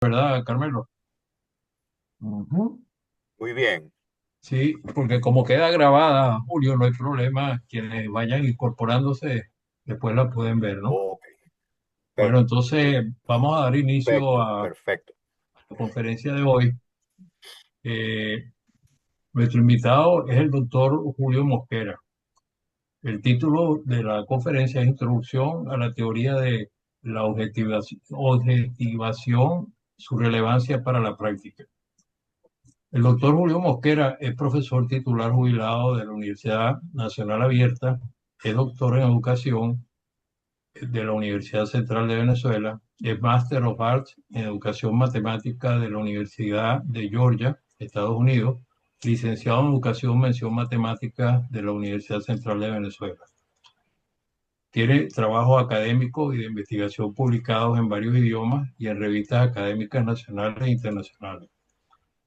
¿Verdad, Carmelo? Ujú. Muy bien. Sí, porque como queda grabada, Julio, no hay problema. Quienes vayan incorporándose, después la pueden ver, ¿no? Ok, Bueno, entonces vamos a dar inicio perfecto, a perfecto. la conferencia de hoy. Eh, Nuestro invitado es el doctor Julio Mosquera. El título de la conferencia es Introducción a la teoría de la objetivación, su relevancia para la práctica. El doctor Julio Mosquera es profesor titular jubilado de la Universidad Nacional Abierta, es doctor en educación de la Universidad Central de Venezuela, es Master of Arts en educación matemática de la Universidad de Georgia, Estados Unidos, licenciado en educación mención matemática de la Universidad Central de Venezuela. Tiene trabajos académicos y de investigación publicados en varios idiomas y en revistas académicas nacionales e internacionales.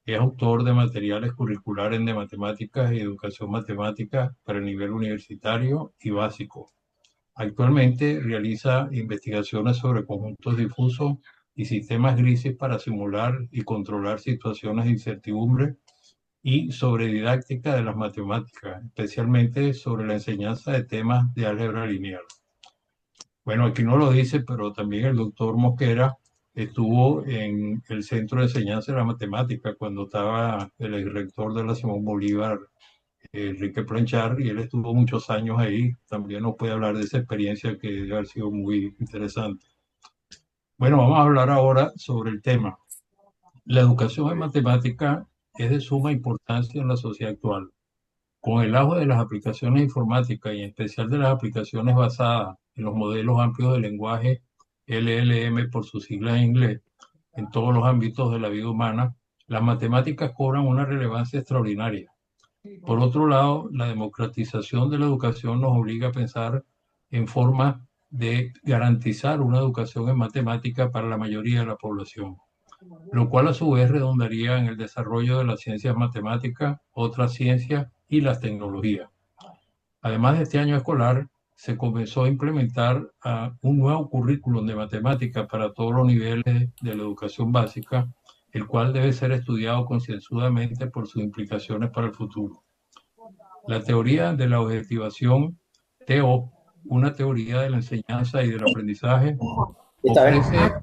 Es autor de materiales curriculares de matemáticas y educación matemática para el nivel universitario y básico. Actualmente realiza investigaciones sobre conjuntos difusos y sistemas grises para simular y controlar situaciones de incertidumbre y sobre didáctica de las matemáticas, especialmente sobre la enseñanza de temas de álgebra lineal. Bueno, aquí no lo dice, pero también el doctor Mosquera estuvo en el Centro de Enseñanza de la Matemática cuando estaba el rector de la Simón Bolívar, Enrique Planchar, y él estuvo muchos años ahí. También nos puede hablar de esa experiencia que debe haber sido muy interesante. Bueno, vamos a hablar ahora sobre el tema. La educación en Muy bien. matemática es de suma importancia en la sociedad actual. Con el auge de las aplicaciones informáticas y en especial de las aplicaciones basadas en los modelos amplios de lenguaje LLM por sus siglas en inglés, en todos los ámbitos de la vida humana, las matemáticas cobran una relevancia extraordinaria. Por otro lado, la democratización de la educación nos obliga a pensar en formas de garantizar una educación en matemática para la mayoría de la población, lo cual a su vez redundaría en el desarrollo de las ciencias matemáticas, otras ciencias y las tecnologías. Además de este año escolar, se comenzó a implementar un nuevo currículum de matemáticas para todos los niveles de la educación básica, el cual debe ser estudiado concienzudamente por sus implicaciones para el futuro. La teoría de la objetivación, TO, una teoría de la enseñanza y del aprendizaje, ¿Está bien? ofrece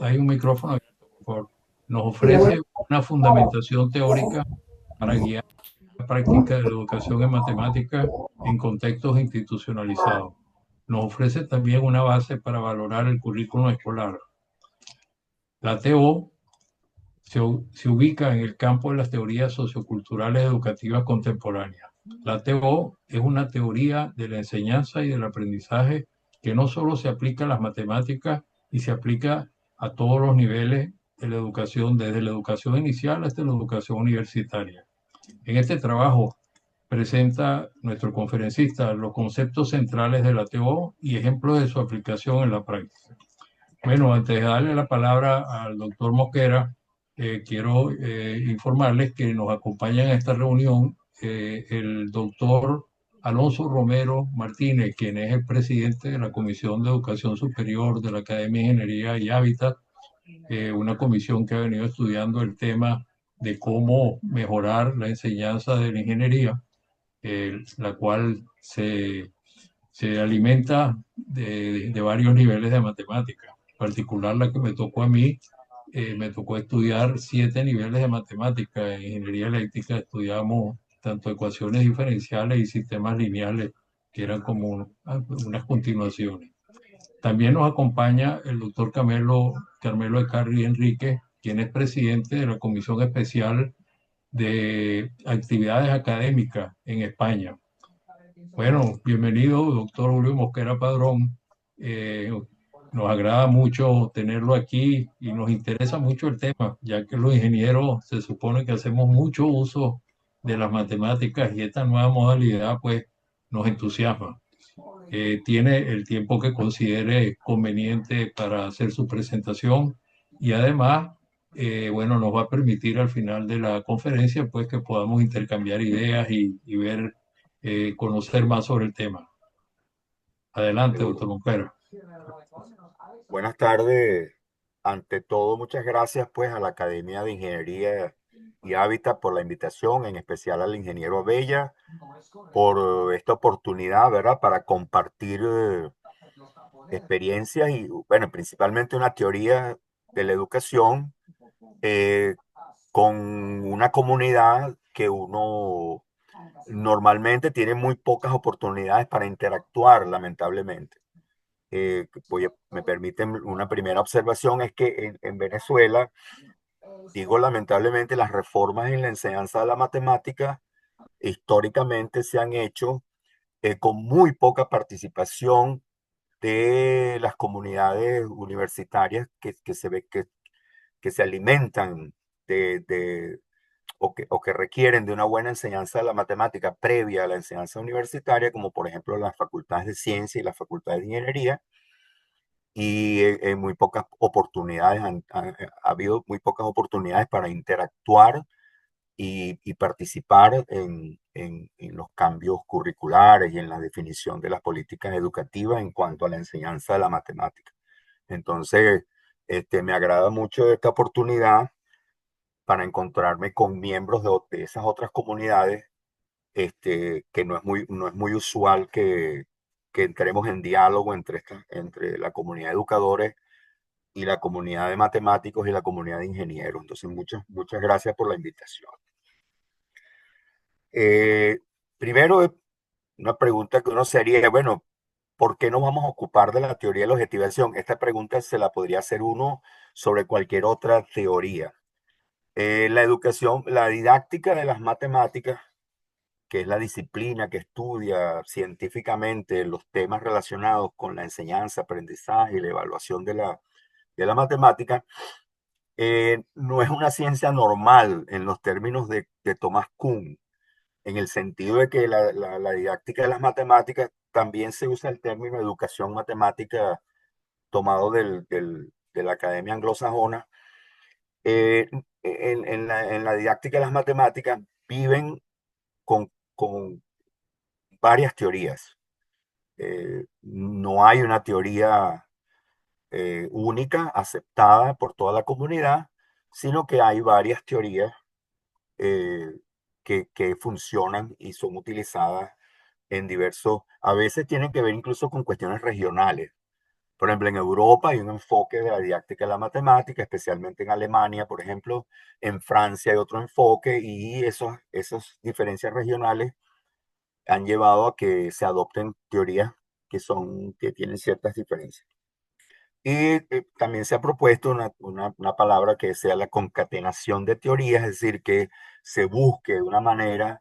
hay un micrófono abierto, por favor, nos ofrece una fundamentación teórica para guiar la práctica de la educación en matemáticas en contextos institucionalizados. Nos ofrece también una base para valorar el currículo escolar. La TO se ubica en el campo de las teorías socioculturales educativas contemporáneas. La TO es una teoría de la enseñanza y del aprendizaje que no solo se aplica a las matemáticas y se aplica a todos los niveles de la educación, desde la educación inicial hasta la educación universitaria. En este trabajo presenta nuestro conferencista los conceptos centrales de la TO y ejemplos de su aplicación en la práctica. Bueno, antes de darle la palabra al doctor Mosquera, quiero informarles que nos acompaña en esta reunión el doctor Alonso Romero Martínez, quien es el presidente de la Comisión de Educación Superior de la Academia de Ingeniería y Hábitat, una comisión que ha venido estudiando el tema de cómo mejorar la enseñanza de la ingeniería, la cual se alimenta de varios niveles de matemática. En particular, la que me tocó a mí, me tocó estudiar 7 niveles de matemática. En ingeniería eléctrica estudiamos tanto ecuaciones diferenciales y sistemas lineales, que eran como unas continuaciones. También nos acompaña el doctor Carmelo Ecarri Enrique, quien es presidente de la Comisión Especial de Actividades Académicas en España. Bueno, bienvenido, doctor Julio Mosquera Padrón. Eh, Nos agrada mucho tenerlo aquí y nos interesa mucho el tema, ya que los ingenieros se supone que hacemos mucho uso de las matemáticas y esta nueva modalidad pues nos entusiasma. Tiene el tiempo que considere conveniente para hacer su presentación y además, bueno, nos va a permitir al final de la conferencia pues que podamos intercambiar ideas y ver, conocer más sobre el tema. Adelante, doctor Seguro. Montero. Buenas tardes ante todo, muchas gracias pues a la Academia de Ingeniería y Hábitat por la invitación, en especial al ingeniero Abella, por esta oportunidad, ¿verdad? Para compartir experiencias y, bueno, principalmente una teoría de la educación eh, con una comunidad que uno normalmente tiene muy pocas oportunidades para interactuar, lamentablemente. Me permiten una primera observación, es que en Venezuela, digo lamentablemente, las reformas en la enseñanza de la matemática históricamente se han hecho con muy poca participación de las comunidades universitarias que se ve que se alimentan de o que requieren de una buena enseñanza de la matemática previa a la enseñanza universitaria, como por ejemplo las facultades de ciencia y las facultades de ingeniería, y en muy pocas oportunidades, ha habido muy pocas oportunidades para interactuar y participar en los cambios curriculares y en la definición de las políticas educativas en cuanto a la enseñanza de la matemática. Entonces, me agrada mucho esta oportunidad para encontrarme con miembros de esas otras comunidades, que no es muy usual que entremos en diálogo entre la comunidad de educadores y la comunidad de matemáticos y la comunidad de ingenieros. Entonces, muchas gracias por la invitación. Eh, Primero, una pregunta que uno sería, bueno, ¿por qué nos vamos a ocupar de la teoría de la objetivación? Esta pregunta se la podría hacer uno sobre cualquier otra teoría. La educación, la didáctica de las matemáticas, que es la disciplina que estudia científicamente los temas relacionados con la enseñanza, aprendizaje y la evaluación de la matemática, no es una ciencia normal en los términos de Thomas Kuhn, en el sentido de que la didáctica de las matemáticas también se usa el término educación matemática tomado de la Academia Anglosajona. En la didáctica de las matemáticas viven con varias teorías. No hay una teoría única aceptada por toda la comunidad, sino que hay varias teorías eh, que funcionan y son utilizadas en diversos, a veces tienen que ver incluso con cuestiones regionales. Por ejemplo, en Europa hay un enfoque de la didáctica de la matemática, especialmente en Alemania, por ejemplo. En Francia hay otro enfoque y esas diferencias regionales han llevado a que se adopten teorías que tienen ciertas diferencias. Y también se ha propuesto una palabra que sea la concatenación de teorías, es decir, que se busque una manera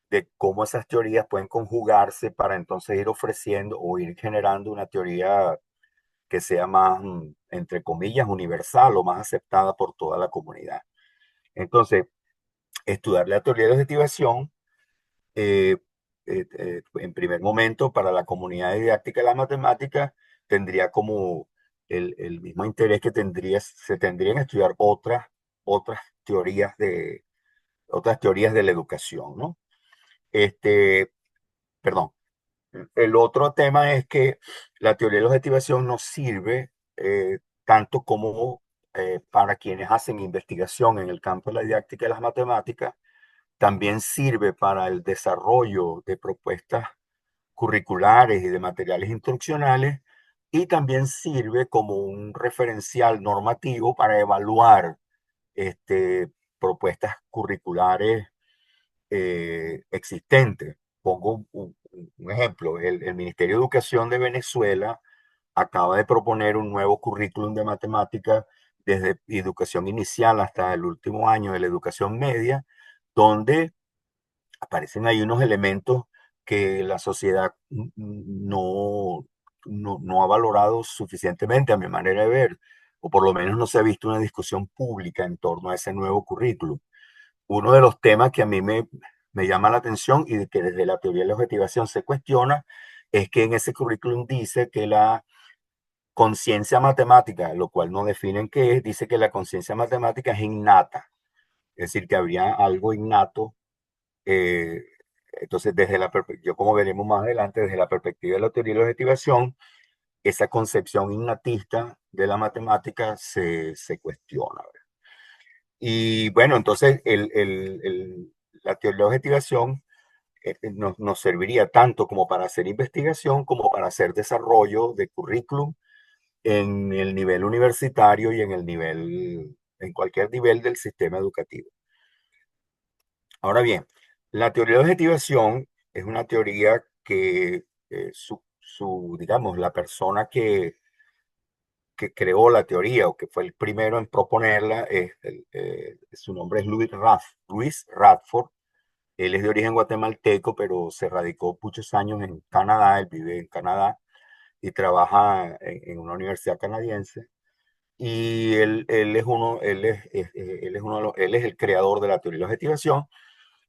de cómo esas teorías pueden conjugarse para entonces ir ofreciendo o ir generando una teoría que sea más, entre comillas, universal o más aceptada por toda la comunidad. Entonces, estudiar la teoría de objetivación, eh, en primer momento, para la comunidad didáctica de la matemática, tendría como el mismo interés que se tendrían a estudiar otras otras teorías de la educación, ¿no? Este, Perdón. El otro tema es que la teoría de la objetivación nos sirve tanto como para quienes hacen investigación en el campo de la didáctica de las matemáticas, también sirve para el desarrollo de propuestas curriculares y de materiales instruccionales, y también sirve como un referencial normativo para evaluar propuestas curriculares existentes. Pongo un ejemplo, el Ministerio de Educación de Venezuela acaba de proponer un nuevo currículum de matemáticas desde educación inicial hasta el último año de la educación media, donde aparecen ahí unos elementos que la sociedad no ha valorado suficientemente a mi manera de ver, o por lo menos no se ha visto una discusión pública en torno a ese nuevo currículum. Uno de los temas que a mí me llama la atención y de que desde la teoría de la objetivación se cuestiona es que en ese currículum dice que la conciencia matemática, lo cual no definen qué es, dice que la conciencia matemática es innata, es decir, que habría algo innato. eh, entonces, yo como veremos más adelante, desde la perspectiva de la teoría de la objetivación, esa concepción innatista de la matemática se cuestiona. Y bueno, entonces la teoría de objetivación nos serviría tanto como para hacer investigación como para hacer desarrollo de currículum en el nivel universitario y en cualquier nivel del sistema educativo. Ahora bien, la teoría de objetivación es una teoría que digamos, la persona que creó la teoría o que fue el primero en proponerla, su nombre es Louis Radford. Él es de origen guatemalteco, pero se radicó muchos años en Canadá. Él vive en Canadá y trabaja en una universidad canadiense. Y él es el creador de la teoría de la objetivación.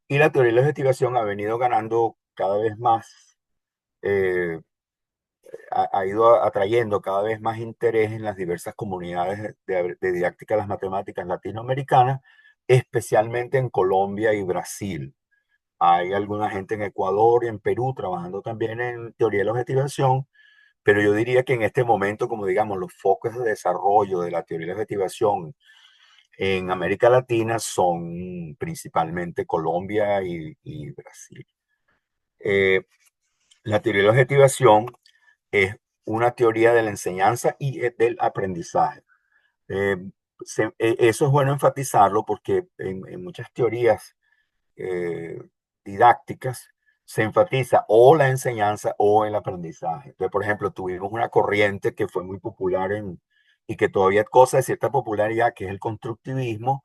Y la teoría de la objetivación ha venido ganando cada vez más, eh, ha ido atrayendo cada vez más interés en las diversas comunidades de didáctica de las matemáticas latinoamericanas, especialmente en Colombia y Brasil. Hay alguna gente en Ecuador y en Perú trabajando también en teoría de la objetivación, pero yo diría que en este momento, como digamos, los focos de desarrollo de la teoría de la objetivación en América Latina son principalmente Colombia y Brasil. Eh, la teoría de la objetivación es una teoría de la enseñanza y del aprendizaje. Eh, Eso es bueno enfatizarlo porque en muchas teorías eh, didácticas se enfatiza o la enseñanza o el aprendizaje. Entonces, por ejemplo, tuvimos una corriente que fue muy popular y que todavía es cosa de cierta popularidad, que es el constructivismo,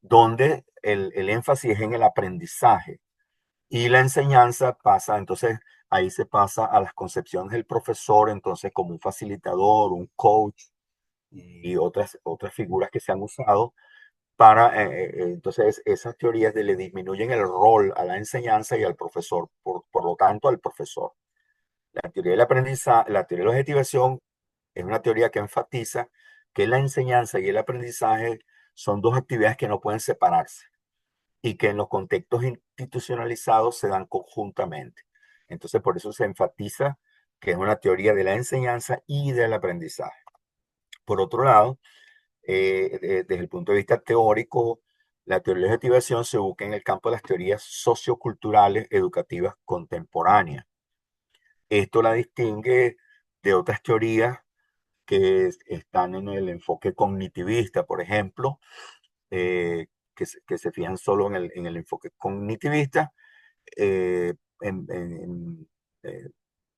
donde el énfasis es en el aprendizaje y la enseñanza pasa, entonces ahí se pasa a las concepciones del profesor, entonces como un facilitador, un coach y otras figuras que se han usado entonces esas teorías le disminuyen el rol a la enseñanza y al profesor, por lo tanto al profesor. La teoría del aprendizaje, la teoría de la objetivación es una teoría que enfatiza que la enseñanza y el aprendizaje son dos actividades que no pueden separarse y que en los contextos institucionalizados se dan conjuntamente. Entonces, por eso se enfatiza que es una teoría de la enseñanza y del aprendizaje. Por otro lado, desde el punto de vista teórico, la teoría de la objetivación se ubica en el campo de las teorías socioculturales educativas contemporáneas. Esto la distingue de otras teorías que están en el enfoque cognitivista, por ejemplo, que se fijan solo en el enfoque cognitivista. eh, en- en- en, eh,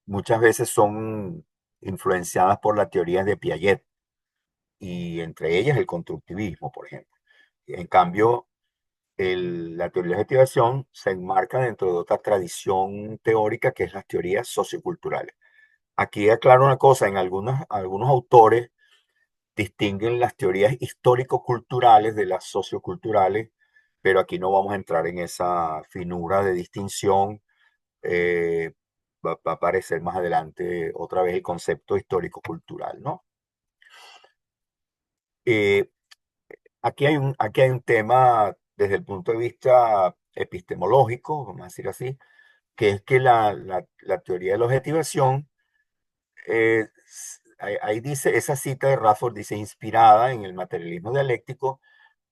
Muchas veces son influenciadas por las teorías de Piaget y entre ellas el constructivismo, por ejemplo. En cambio, la teoría de la objetivación se enmarca dentro de otra tradición teórica que es las teorías socioculturales. Aquí aclaro una cosa, algunos autores distinguen las teorías histórico-culturales de las socioculturales, pero aquí no vamos a entrar en esa finura de distinción. eh, Va a aparecer más adelante otra vez el concepto histórico-cultural, ¿no? Eh, aquí hay un tema desde el punto de vista epistemológico, vamos a decir así, que es que la teoría de la objetivación, ahí dice, esa cita de Radford dice, inspirada en el materialismo dialéctico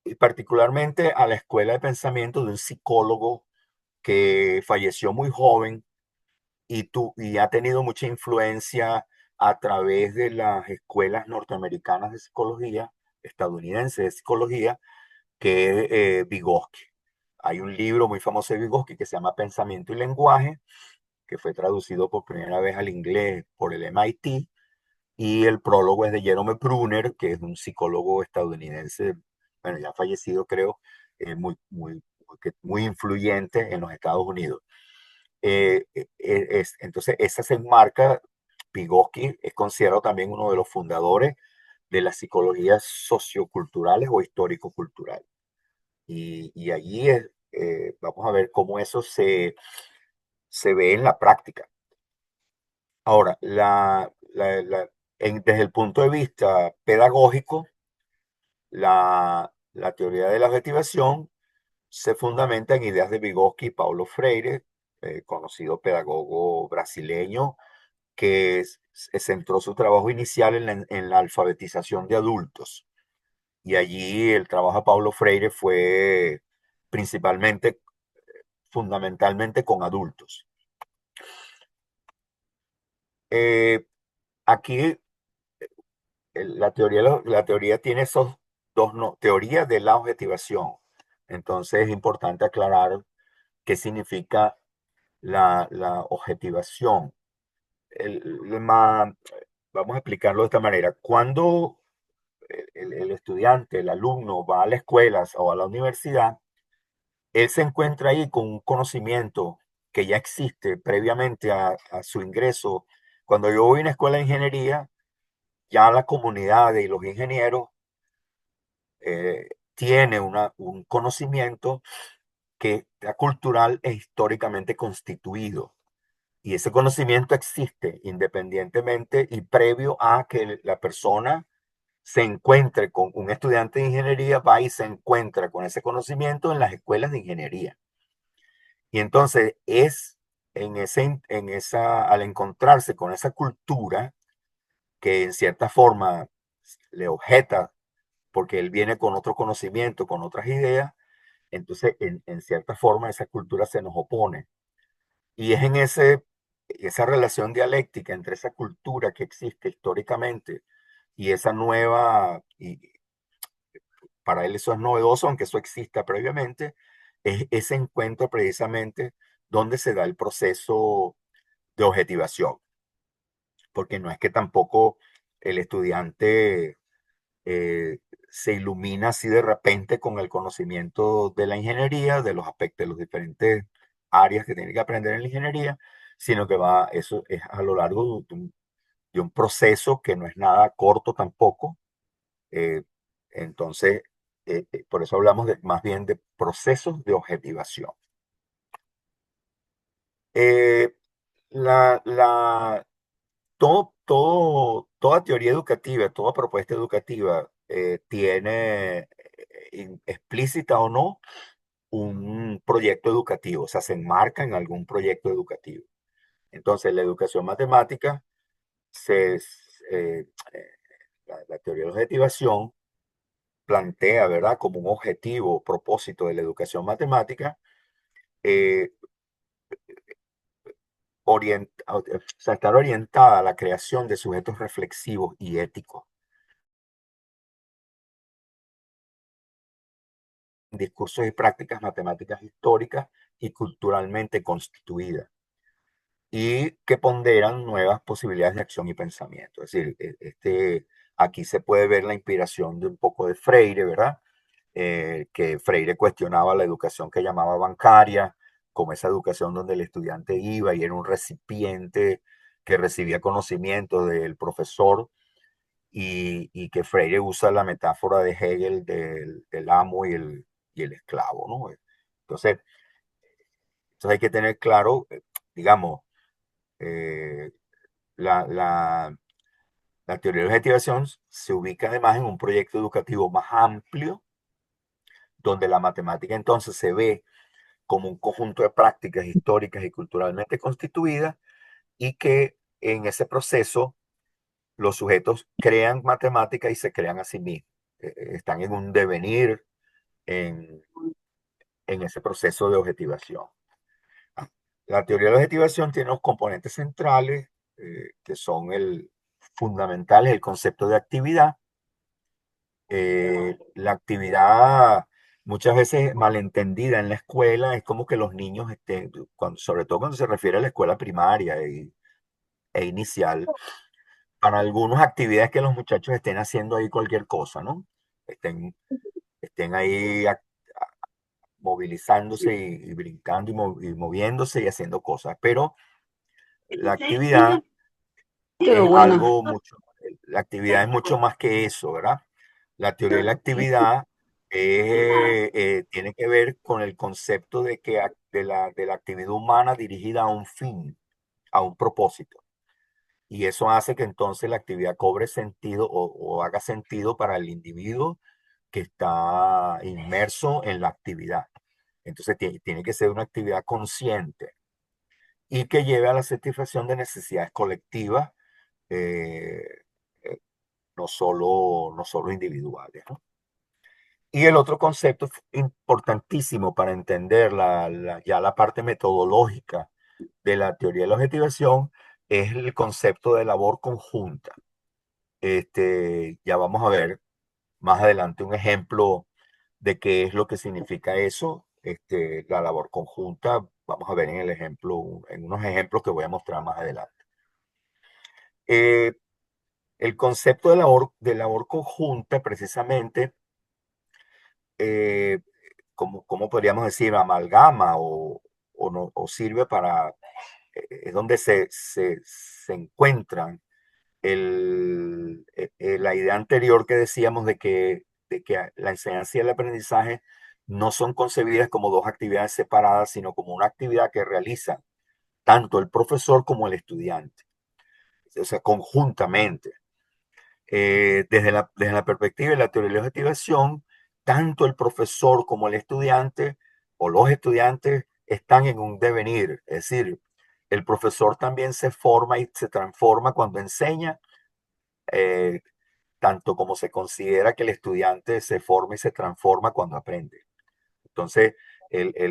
y particularmente a la escuela de pensamiento de un psicólogo que falleció muy joven y ha tenido mucha influencia a través de las escuelas norteamericanas de psicología, estadounidenses de psicología, que es Vygotsky. Hay un libro muy famoso de Vygotsky que se llama Pensamiento y Lenguaje, que fue traducido por primera vez al inglés por el MIT, y el prólogo es de Jerome Bruner, que es un psicólogo estadounidense, bueno, ya fallecido creo, muy influyente en los Estados Unidos. Entonces, esa se enmarca, Vygotsky es considerado también uno de los fundadores de las psicologías socioculturales o histórico-culturales. Y allí vamos a ver cómo eso se ve en la práctica. Ahora, desde el punto de vista pedagógico, la teoría de la objetivación se fundamenta en ideas de Vygotsky y Paulo Freire, conocido pedagogo brasileño, que centró su trabajo inicial en la alfabetización de adultos. Y allí el trabajo de Paulo Freire fue principalmente, fundamentalmente con adultos. Aquí la teoría tiene esos dos, no, teoría de la objetivación. Entonces es importante aclarar qué significa la objetivación. Vamos a explicarlo de esta manera. Cuando el estudiante, el alumno va a la escuela o a la universidad, él se encuentra ahí con un conocimiento que ya existe previamente a su ingreso. Cuando yo voy a una escuela de ingeniería, ya la comunidad de los ingenieros tiene un conocimiento que está cultural e históricamente constituido. Y ese conocimiento existe independientemente y previo a que la persona se encuentre con un estudiante de ingeniería, va y se encuentra con ese conocimiento en las escuelas de ingeniería. Y entonces es al encontrarse con esa cultura que en cierta forma le objeta porque él viene con otro conocimiento, con otras ideas, entonces en cierta forma esa cultura se nos opone. Y es en esa relación dialéctica entre esa cultura que existe históricamente y esa nueva, y para él eso es novedoso, aunque eso exista previamente, es ese encuentro precisamente donde se da el proceso de objetivación. Porque no es que tampoco el estudiante se ilumina así de repente con el conocimiento de la ingeniería, de los aspectos, de los diferentes áreas que tiene que aprender en la ingeniería, sino que eso es a lo largo de un proceso que no es nada corto tampoco. eh, entonces, por eso hablamos más bien de procesos de objetivación. Eh, la, la, toda teoría educativa, toda propuesta educativa tiene explícita o no un proyecto educativo, o sea, se enmarca en algún proyecto educativo. Entonces, la educación matemática, se, eh, la teoría de la objetivación plantea, ¿verdad?, como un objetivo, propósito de la educación matemática, eh, o sea, estar orientada a la creación de sujetos reflexivos y éticos, discursos y prácticas matemáticas históricas y culturalmente constituidas, y que ponderan nuevas posibilidades de acción y pensamiento. Es decir, aquí se puede ver la inspiración de un poco de Freire, ¿verdad? Que Freire cuestionaba la educación que llamaba bancaria, como esa educación donde el estudiante iba y era un recipiente que recibía conocimiento del profesor, y que Freire usa la metáfora de Hegel del amo y el esclavo, ¿no? Entonces, hay que tener claro, digamos, eh, la, la, la teoría de la objetivación se ubica además en un proyecto educativo más amplio, donde la matemática entonces se ve como un conjunto de prácticas históricas y culturalmente constituidas, y que en ese proceso los sujetos crean matemática y se crean a sí mismos. Están en un devenir en, en ese proceso de objetivación. La teoría de la objetivación tiene los componentes centrales, que son fundamentales, el concepto de actividad. La actividad, muchas veces malentendida en la escuela, es como que los niños estén, sobre todo cuando se refiere a la escuela primaria e inicial, para algunas actividades que los muchachos estén haciendo ahí cualquier cosa, ¿no? Estén ahí movilizándose y brincando y moviéndose y haciendo cosas, pero la actividad Qué es buena. algo mucho, la actividad es mucho más que eso, ¿verdad? La teoría de la actividad tiene que ver con el concepto de la actividad humana dirigida a un fin, a un propósito. Y eso hace que entonces la actividad cobre sentido o haga sentido para el individuo que está inmerso en la actividad. Entonces tiene que ser una actividad consciente y que lleve a la satisfacción de necesidades colectivas, eh, eh, no solo individuales, ¿no? Y el otro concepto importantísimo para entender ya la parte metodológica de la teoría de la objetivación es el concepto de labor conjunta. Ya vamos a ver más adelante un ejemplo de qué es lo que significa eso, la labor conjunta. Vamos a ver en el ejemplo, en unos ejemplos que voy a mostrar más adelante. Eh, el concepto de labor conjunta, precisamente, eh, como podríamos decir, amalgama no, o sirve para, es donde se encuentran la idea anterior que decíamos de que la enseñanza y el aprendizaje no son concebidas como dos actividades separadas, sino como una actividad que realiza tanto el profesor como el estudiante, o sea, conjuntamente. Desde la perspectiva de la teoría de la objetivación, tanto el profesor como el estudiante o los estudiantes están en un devenir, es decir, el profesor también se forma y se transforma cuando enseña, eh, tanto como se considera que el estudiante se forma y se transforma cuando aprende. Entonces,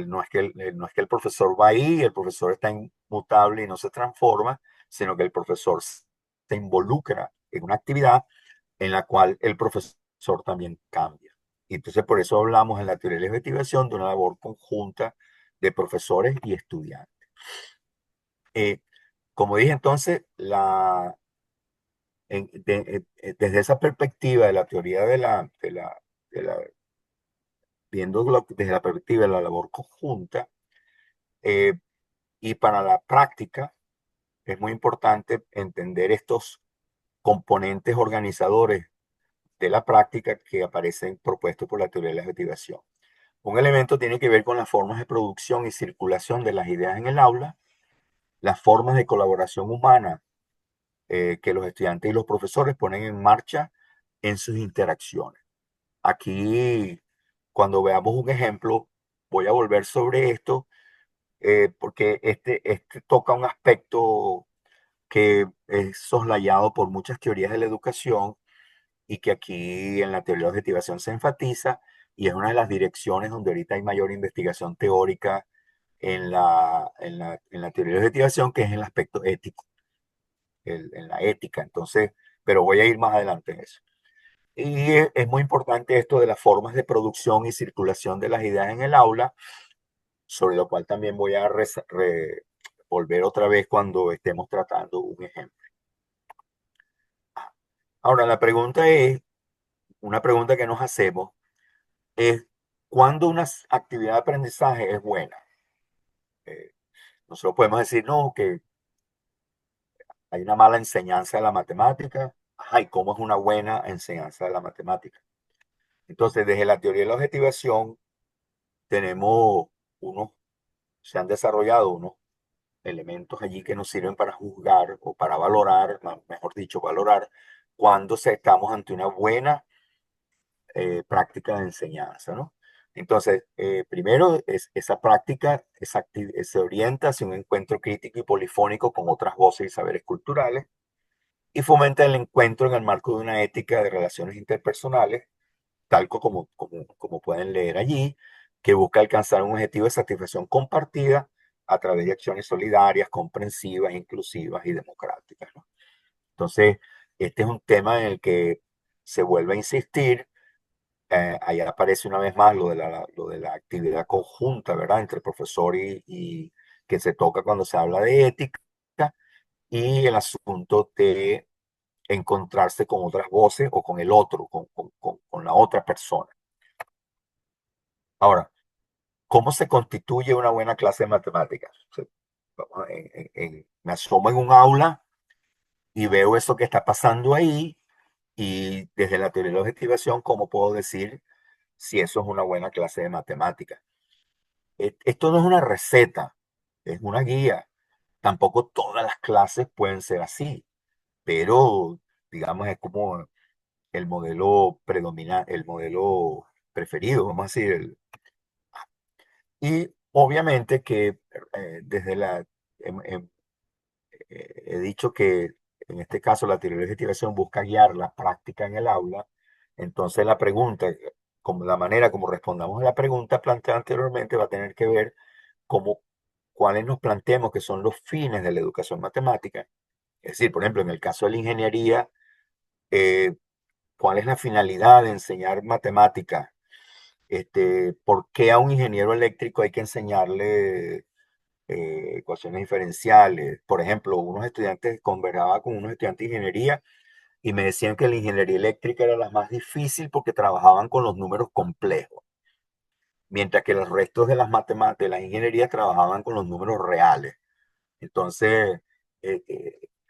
no es que el profesor va ahí, el profesor está inmutable y no se transforma, sino que el profesor se involucra en una actividad en la cual el profesor también cambia. Y entonces por eso hablamos en la teoría de la investigación de una labor conjunta de profesores y estudiantes. Eh, como dije entonces, desde esa perspectiva de la teoría de la viendo desde la perspectiva de la labor conjunta, eh, y para la práctica es muy importante entender estos componentes organizadores de la práctica que aparecen propuestos por la teoría de la objetivación. Un elemento tiene que ver con las formas de producción y circulación de las ideas en el aula, las formas de colaboración humana que los estudiantes y los profesores ponen en marcha en sus interacciones. Aquí, cuando veamos un ejemplo, voy a volver sobre esto porque este toca un aspecto que es soslayado por muchas teorías de la educación y que aquí en la teoría de objetivación se enfatiza y es una de las direcciones donde ahorita hay mayor investigación teórica en la teoría de objetivación, que es el aspecto ético, en la ética. Entonces, pero voy a ir más adelante en eso. Y es muy importante esto de las formas de producción y circulación de las ideas en el aula, sobre lo cual también voy a volver otra vez cuando estemos tratando un ejemplo. Ahora, una pregunta que nos hacemos es, ¿cuándo una actividad de aprendizaje es buena? Eh, Nosotros podemos decir, no, que hay una mala enseñanza de la matemática. Ajá, ¿y cómo es una buena enseñanza de la matemática? Entonces, desde la teoría de la objetivación, tenemos unos, se han desarrollado unos elementos allí que nos sirven para juzgar o para valorar, mejor dicho, valorar cuando estamos ante una buena práctica de enseñanza, ¿no? Entonces, primero, esa práctica se orienta hacia un encuentro crítico y polifónico con otras voces y saberes culturales y fomenta el encuentro en el marco de una ética de relaciones interpersonales, tal como pueden leer allí, que busca alcanzar un objetivo de satisfacción compartida a través de acciones solidarias, comprensivas, inclusivas y democráticas, ¿no? Entonces, este es un tema en el que se vuelve a insistir. Ahí aparece una vez más lo de la actividad conjunta, ¿verdad? Entre profesor y que se toca cuando se habla de ética y el asunto de encontrarse con otras voces o con el otro, con la otra persona. Ahora, ¿cómo se constituye una buena clase de matemáticas? O sea, me asomo en un aula y veo eso que está pasando ahí y desde la teoría de la objetivación, ¿cómo puedo decir si eso es una buena clase de matemáticas? Esto no es una receta, es una guía. Tampoco todas las clases pueden ser así, pero digamos es como el modelo predominante, el modelo preferido, vamos a decir. Y obviamente que desde he dicho que en este caso la teoría de la objetivación busca guiar la práctica en el aula. Entonces la pregunta, como la manera como respondamos a la pregunta planteada anteriormente, va a tener que ver cómo, cuáles nos planteemos que son los fines de la educación matemática. Es decir, por ejemplo, en el caso de la ingeniería, eh, ¿cuál es la finalidad de enseñar matemáticas? ¿Por qué a un ingeniero eléctrico hay que enseñarle ecuaciones diferenciales? Por ejemplo, unos estudiantes, conversaba con unos estudiantes de ingeniería y me decían que la ingeniería eléctrica era la más difícil porque trabajaban con los números complejos, mientras que los restos de las matemáticas, de la ingeniería trabajaban con los números reales. Entonces,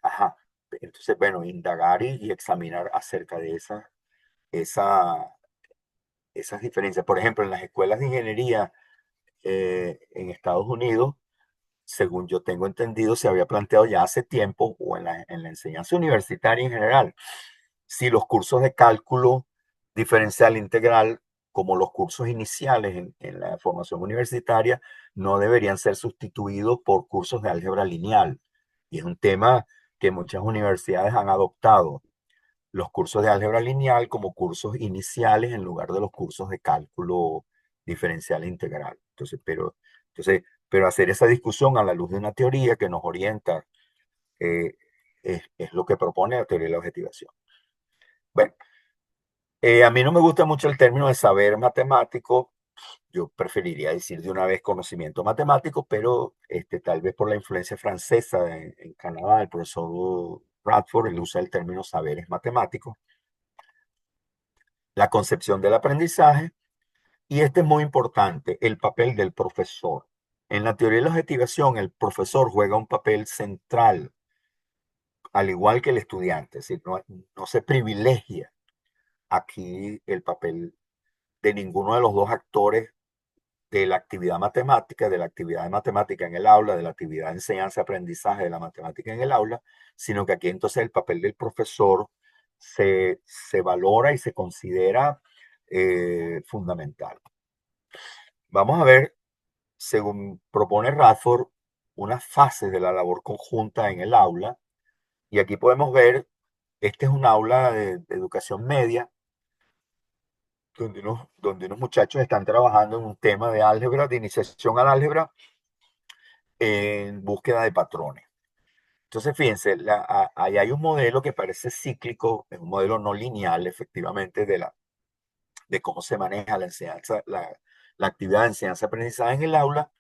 ajá, entonces, bueno, indagar y examinar acerca de esa, esas diferencias. Por ejemplo, en las escuelas de ingeniería en Estados Unidos, según yo tengo entendido, se había planteado ya hace tiempo, o en la enseñanza universitaria en general, si los cursos de cálculo diferencial integral, como los cursos iniciales en la formación universitaria, no deberían ser sustituidos por cursos de álgebra lineal. Y es un tema que muchas universidades han adoptado, los cursos de álgebra lineal como cursos iniciales en lugar de los cursos de cálculo diferencial e integral. Pero hacer esa discusión a la luz de una teoría que nos orienta eh, es lo que propone la teoría de la objetivación. Bueno, a mí no me gusta mucho el término de saber matemático. Yo preferiría decir de una vez conocimiento matemático, pero tal vez por la influencia francesa en Canadá, el profesor Radford, él usa el término saberes matemáticos, la concepción del aprendizaje, y este es muy importante, el papel del profesor. En la teoría de la objetivación, el profesor juega un papel central, al igual que el estudiante, es decir, no se privilegia aquí el papel de ninguno de los dos actores de la actividad matemática, de la actividad de matemática en el aula, de la actividad de enseñanza-aprendizaje de la matemática en el aula, sino que aquí entonces el papel del profesor se valora y se considera fundamental. Vamos a ver, según propone Radford, unas fases de la labor conjunta en el aula, y aquí podemos ver, este es un aula de educación media, donde unos muchachos están trabajando en un tema de álgebra, de iniciación al álgebra, en búsqueda de patrones. Entonces, fíjense, ahí hay un modelo que parece cíclico, es un modelo no lineal, efectivamente, de cómo se maneja la enseñanza, la actividad de enseñanza-aprendizaje en el aula.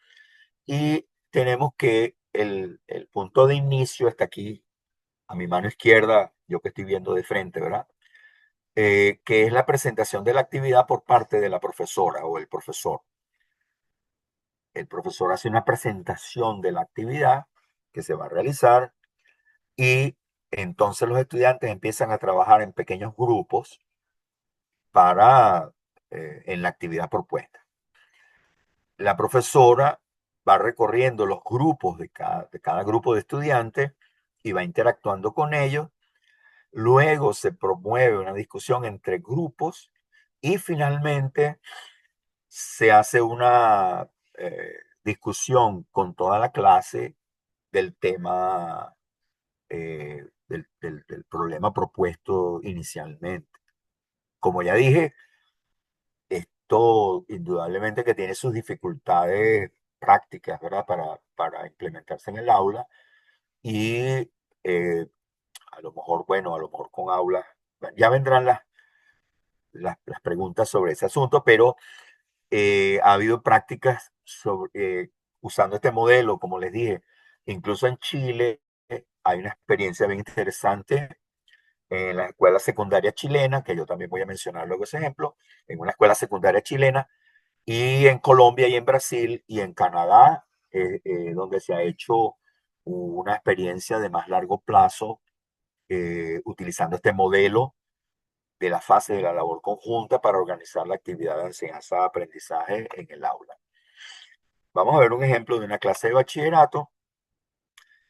Y tenemos que el punto de inicio está aquí, a mi mano izquierda, yo que estoy viendo de frente, ¿verdad? Que es la presentación de la actividad por parte de la profesora o el profesor. El profesor hace una presentación de la actividad que se va a realizar y entonces los estudiantes empiezan a trabajar en pequeños grupos en la actividad propuesta. La profesora va recorriendo los grupos de cada grupo de estudiantes y va interactuando con ellos. Luego se promueve una discusión entre grupos y finalmente se hace una discusión con toda la clase del tema, del problema propuesto inicialmente. Como ya dije, esto indudablemente que tiene sus dificultades prácticas, ¿verdad? Para implementarse en el aula y a lo mejor, bueno, a lo mejor con aulas, ya vendrán las preguntas sobre ese asunto, pero ha habido prácticas usando este modelo, como les dije, incluso en Chile hay una experiencia bien interesante en la escuela secundaria chilena, que yo también voy a mencionar luego ese ejemplo, en una escuela secundaria chilena, y en Colombia y en Brasil y en Canadá, donde se ha hecho una experiencia de más largo plazo utilizando este modelo de la fase de la labor conjunta para organizar la actividad de enseñanza-aprendizaje en el aula. Vamos a ver un ejemplo de una clase de bachillerato.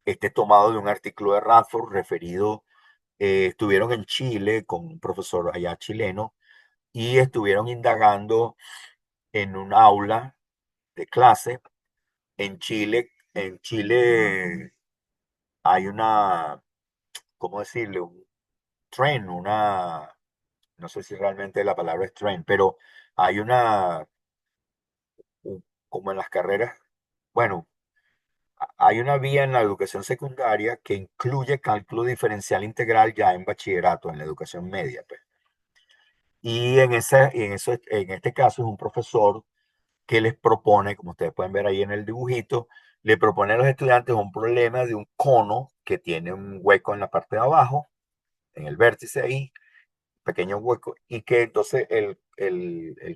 Este es tomado de un artículo de Radford referido, estuvieron en Chile con un profesor allá chileno y estuvieron indagando en un aula de clase en Chile. En Chile hay una ¿cómo decirle? Un trend, no sé si realmente la palabra es trend, pero hay como en las carreras, bueno, hay una vía en la educación secundaria que incluye cálculo diferencial integral ya en bachillerato, en la educación media, pues. Y en este caso es un profesor que les propone, como ustedes pueden ver ahí en el dibujito, le propone a los estudiantes un problema de un cono que tiene un hueco en la parte de abajo, en el vértice ahí, pequeño hueco, y que entonces el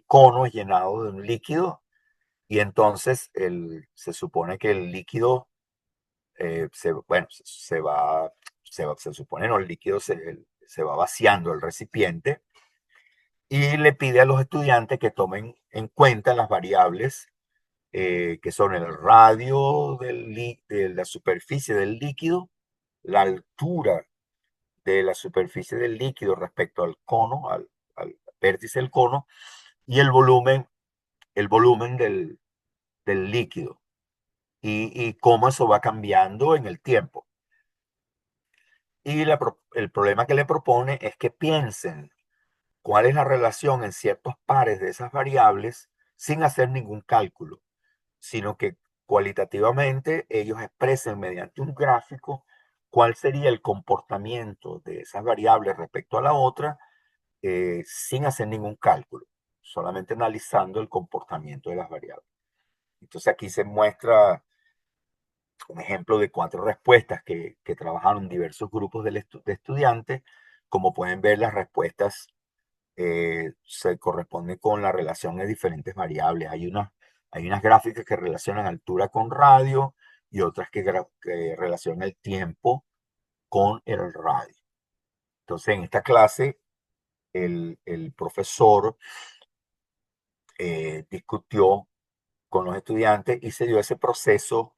cono es llenado de un líquido y entonces se supone que el líquido, bueno, se supone, no, el líquido se va vaciando el recipiente y le pide a los estudiantes que tomen en cuenta las variables que son el radio de la superficie del líquido, la altura de la superficie del líquido respecto al cono, al vértice del cono, y el volumen del líquido, y cómo eso va cambiando en el tiempo. Y el problema que le propone es que piensen cuál es la relación en ciertos pares de esas variables sin hacer ningún cálculo, sino que cualitativamente ellos expresen mediante un gráfico cuál sería el comportamiento de esas variables respecto a la otra, sin hacer ningún cálculo, solamente analizando el comportamiento de las variables. Entonces aquí se muestra un ejemplo de 4 respuestas que trabajaron diversos grupos de estudiantes. Como pueden ver, las respuestas se corresponden con la relación de diferentes variables. Hay unas gráficas que relacionan altura con radio y otras que relacionan el tiempo con el radio. Entonces, en esta clase, el profesor discutió con los estudiantes y se dio ese proceso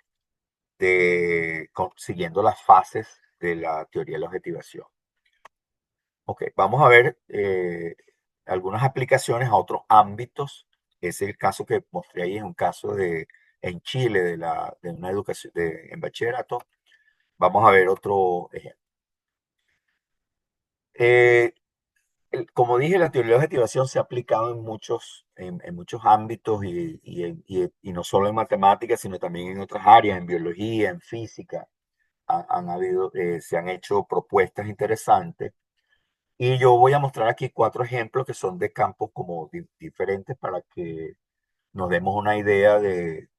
siguiendo las fases de la teoría de la objetivación. Ok, vamos a ver algunas aplicaciones a otros ámbitos. Ese es el caso que mostré ahí, es un caso en Chile de una educación en bachillerato. Vamos a ver otro ejemplo. Eh, como dije, la teoría de la objetivación se ha aplicado en muchos ámbitos y no solo en matemáticas, sino también en otras áreas, en biología, en física. Se han hecho propuestas interesantes. Y yo voy a mostrar aquí 4 ejemplos que son de campos como diferentes para que nos demos una idea de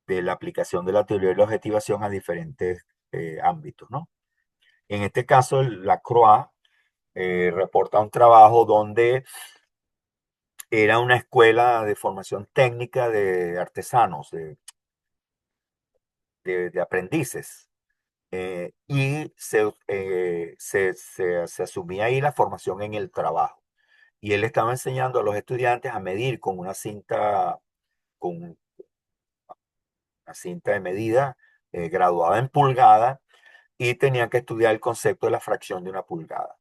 la aplicación de la teoría de la objetivación a diferentes ámbitos, ¿no? En este caso, la CROA reporta un trabajo donde era una escuela de formación técnica de artesanos, de aprendices. Y se asumía ahí la formación en el trabajo. Y él estaba enseñando a los estudiantes a medir con una cinta de medida graduada en pulgada, y tenían que estudiar el concepto de la fracción de una pulgada.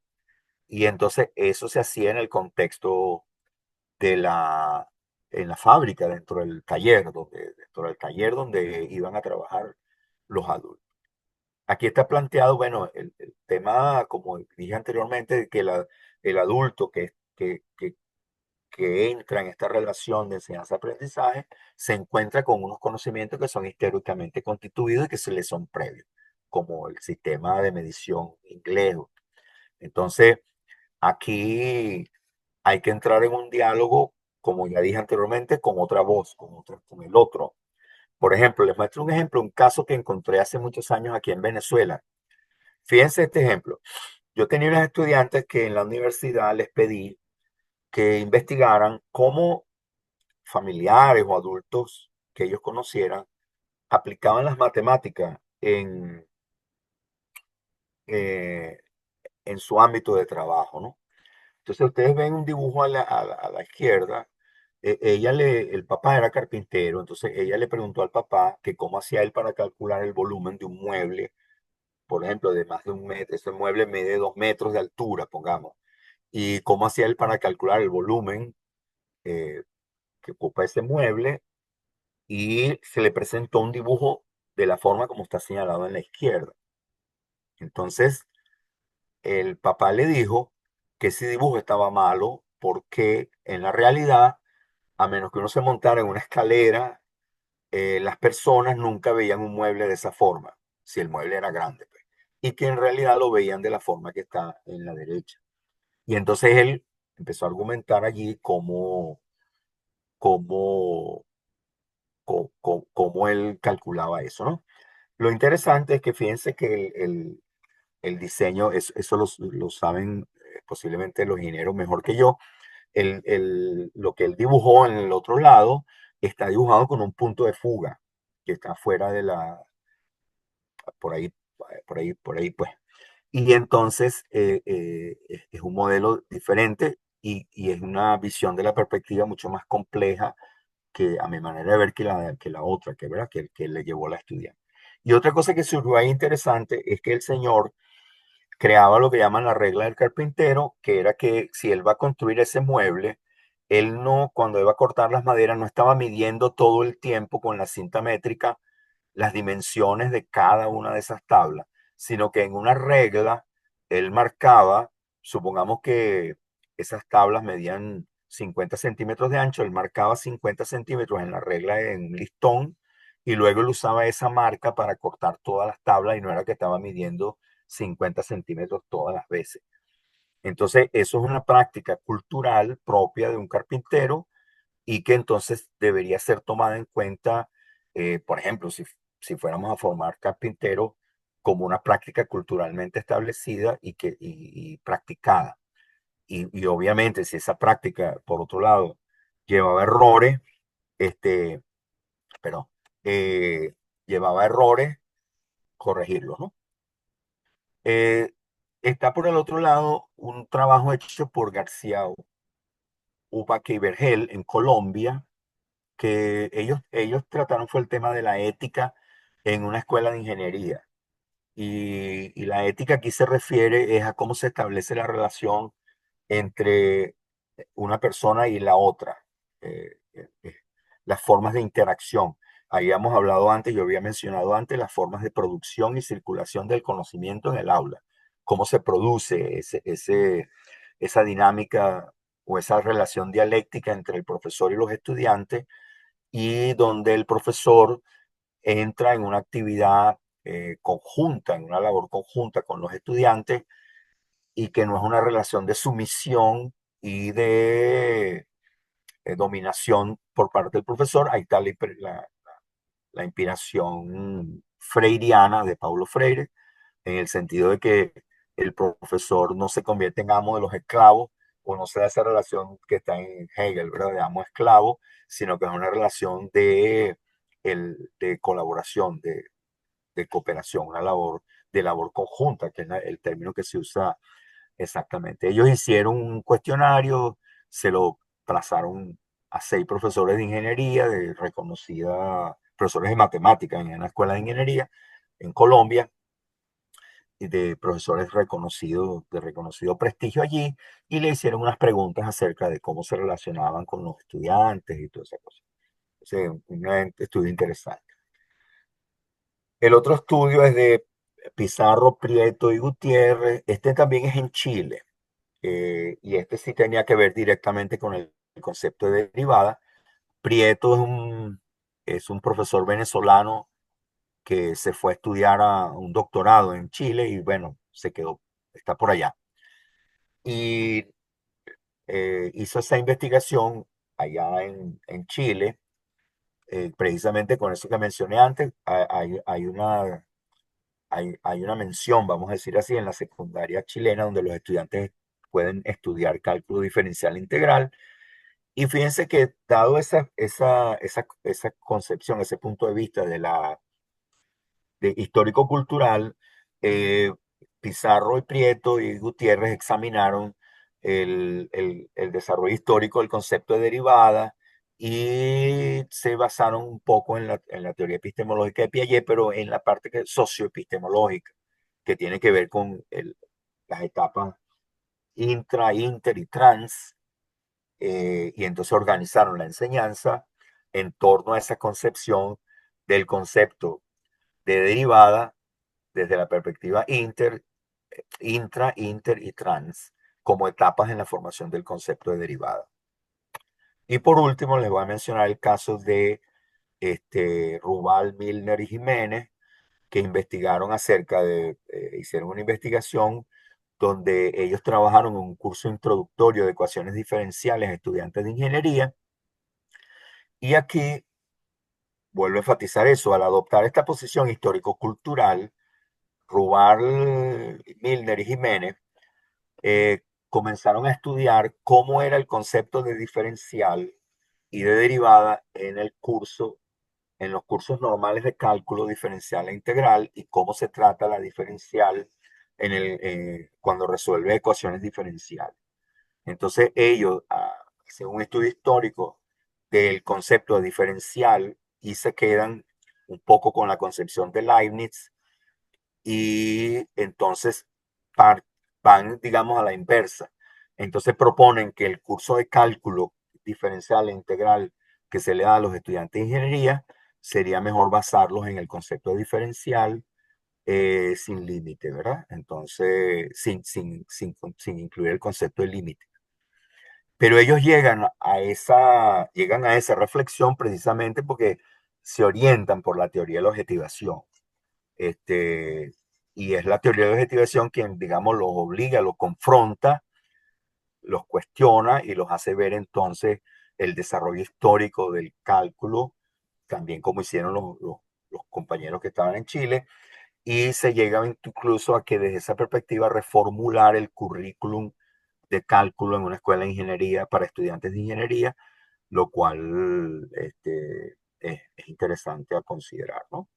Y entonces eso se hacía en el contexto de en la fábrica, dentro del taller donde iban a trabajar los adultos. Aquí está planteado, bueno, el tema, como dije anteriormente, de que el adulto que entra en esta relación de enseñanza-aprendizaje se encuentra con unos conocimientos que son históricamente constituidos y que se le son previos, como el sistema de medición inglés. Entonces, aquí hay que entrar en un diálogo, como ya dije anteriormente, con otra voz, con el otro. Por ejemplo, les muestro un ejemplo, un caso que encontré hace muchos años aquí en Venezuela. Fíjense este ejemplo. Yo tenía unos estudiantes que en la universidad les pedí que investigaran cómo familiares o adultos que ellos conocieran aplicaban las matemáticas eh, en su ámbito de trabajo, ¿no? Entonces ustedes ven un dibujo a la izquierda. El papá era carpintero, entonces ella le preguntó al papá que cómo hacía él para calcular el volumen de un mueble, por ejemplo, de más de 1 metro. Ese mueble mide 2 metros de altura, pongamos. Y cómo hacía él para calcular el volumen eh, que ocupa ese mueble, y se le presentó un dibujo de la forma como está señalado en la izquierda. Entonces, el papá le dijo que ese dibujo estaba malo porque en la realidad, a menos que uno se montara en una escalera, las personas nunca veían un mueble de esa forma, si el mueble era grande, pues, y que en realidad lo veían de la forma que está en la derecha. Y entonces él empezó a argumentar allí cómo, cómo él calculaba eso, ¿no? Lo interesante es que fíjense que el diseño, eso lo saben posiblemente los ingenieros mejor que yo, lo que él dibujó en el otro lado está dibujado con un punto de fuga que está fuera de la, por ahí, por ahí, pues. Y entonces es un modelo diferente y es una visión de la perspectiva mucho más compleja que a mi manera de ver que la otra, ¿verdad? Que le llevó la estudiante. Y otra cosa que surgió ahí interesante es que el señor creaba lo que llaman la regla del carpintero, que era que si él va a construir ese mueble, él no, cuando iba a cortar las maderas, no estaba midiendo todo el tiempo con la cinta métrica las dimensiones de cada una de esas tablas, sino que en una regla él marcaba, supongamos que esas tablas medían 50 centímetros de ancho, él marcaba 50 centímetros en la regla en un listón y luego él usaba esa marca para cortar todas las tablas y no era que estaba midiendo 50 centímetros todas las veces. Entonces, eso es una práctica cultural propia de un carpintero y que entonces debería ser tomada en cuenta, por ejemplo, si fuéramos a formar carpinteros como una práctica culturalmente establecida y practicada. Y obviamente si esa práctica, por otro lado, llevaba errores, este, pero llevaba errores, corregirlos, ¿no? Eh, Está por el otro lado un trabajo hecho por García Ubaque y Vergel en Colombia, que ellos trataron fue el tema de la ética en una escuela de ingeniería. Y la ética aquí se refiere es a cómo se establece la relación entre una persona y la otra, eh, eh, eh, las formas de interacción. Habíamos hablado antes, yo había mencionado antes las formas de producción y circulación del conocimiento en el aula, cómo se produce esa dinámica o esa relación dialéctica entre el profesor y los estudiantes y donde el profesor entra en una actividad conjunta, en una labor conjunta con los estudiantes y que no es una relación de sumisión y de dominación por parte del profesor. Ahí está la inspiración freiriana de Paulo Freire, en el sentido de que el profesor no se convierte en amo de los esclavos, o no se da esa relación que está en Hegel, ¿verdad? De amo-esclavo, sino que es una relación de colaboración, de cooperación, una labor de labor conjunta, que es el término que se usa exactamente. Ellos hicieron un cuestionario, se lo trazaron a 6 profesores de ingeniería, de reconocida, profesores de matemáticas en una escuela de ingeniería en Colombia, y de profesores reconocidos, de reconocido prestigio allí, y le hicieron unas preguntas acerca de cómo se relacionaban con los estudiantes y toda esa cosa. Un estudio interesante. El otro estudio es de Pizarro, Prieto y Gutiérrez. Este también es en Chile. Y este sí tenía que ver directamente con el concepto de derivada. Prieto es un profesor venezolano que se fue a estudiar a un doctorado en Chile y bueno, se quedó, está por allá. Y hizo esa investigación allá en Chile, precisamente con eso que mencioné antes. Hay una mención, vamos a decir así, en la secundaria chilena donde los estudiantes pueden estudiar cálculo diferencial integral. Y fíjense que dado esa concepción, ese punto de vista de histórico-cultural, eh, Pizarro y Prieto y Gutiérrez examinaron el desarrollo histórico del concepto de derivada y se basaron un poco en la teoría epistemológica de Piaget, pero en la parte socioepistemológica, que tiene que ver con las etapas intra, inter y trans, y entonces organizaron la enseñanza en torno a esa concepción del concepto de derivada desde la perspectiva inter, intra, inter y trans como etapas en la formación del concepto de derivada. Y por último, les voy a mencionar el caso de Rubal, Milner y Jiménez, que investigaron hicieron una investigación donde ellos trabajaron en un curso introductorio de ecuaciones diferenciales a estudiantes de ingeniería. Y aquí vuelvo a enfatizar eso, al adoptar esta posición histórico-cultural, Rubal, Milner y Jiménez comenzaron a estudiar cómo era el concepto de diferencial y de derivada en los cursos normales de cálculo diferencial e integral y cómo se trata la diferencial cuando resuelve ecuaciones diferenciales. Entonces ellos hacen un estudio histórico del concepto de diferencial y se quedan un poco con la concepción de Leibniz y entonces van, digamos, a la inversa. Entonces proponen que el curso de cálculo diferencial e integral que se le da a los estudiantes de ingeniería sería mejor basarlos en el concepto de diferencial sin límite, ¿verdad? Entonces, sin incluir el concepto de límite. Pero ellos llegan a esa reflexión precisamente porque se orientan por la teoría de la objetivación. Este, y es la teoría de la objetivación quien, digamos, los obliga, los confronta, los cuestiona y los hace ver entonces el desarrollo histórico del cálculo, también como hicieron los compañeros que estaban en Chile, y se llega incluso a que desde esa perspectiva reformular el currículum de cálculo en una escuela de ingeniería para estudiantes de ingeniería, lo cual es interesante a considerar, ¿no?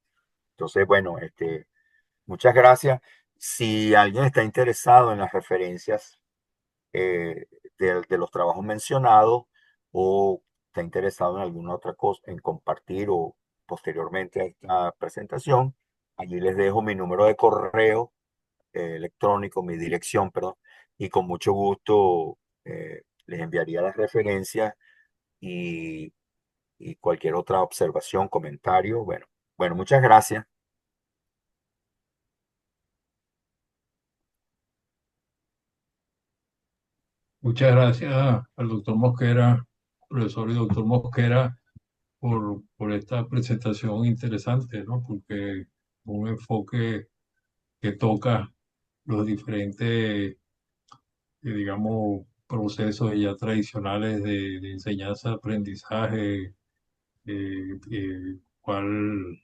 Entonces, bueno, muchas gracias. Si alguien está interesado en las referencias eh, de los trabajos mencionados o está interesado en alguna otra cosa, en compartir o posteriormente a esta presentación, allí les dejo mi número de correo electrónico, mi dirección, perdón, y con mucho gusto les enviaría las referencias y, y cualquier otra observación, comentario. Bueno, muchas gracias. Muchas gracias al doctor Mosquera, profesor y doctor Mosquera, por esta presentación interesante, ¿no? Porque un enfoque que toca los diferentes, digamos, procesos ya tradicionales de enseñanza, aprendizaje, cual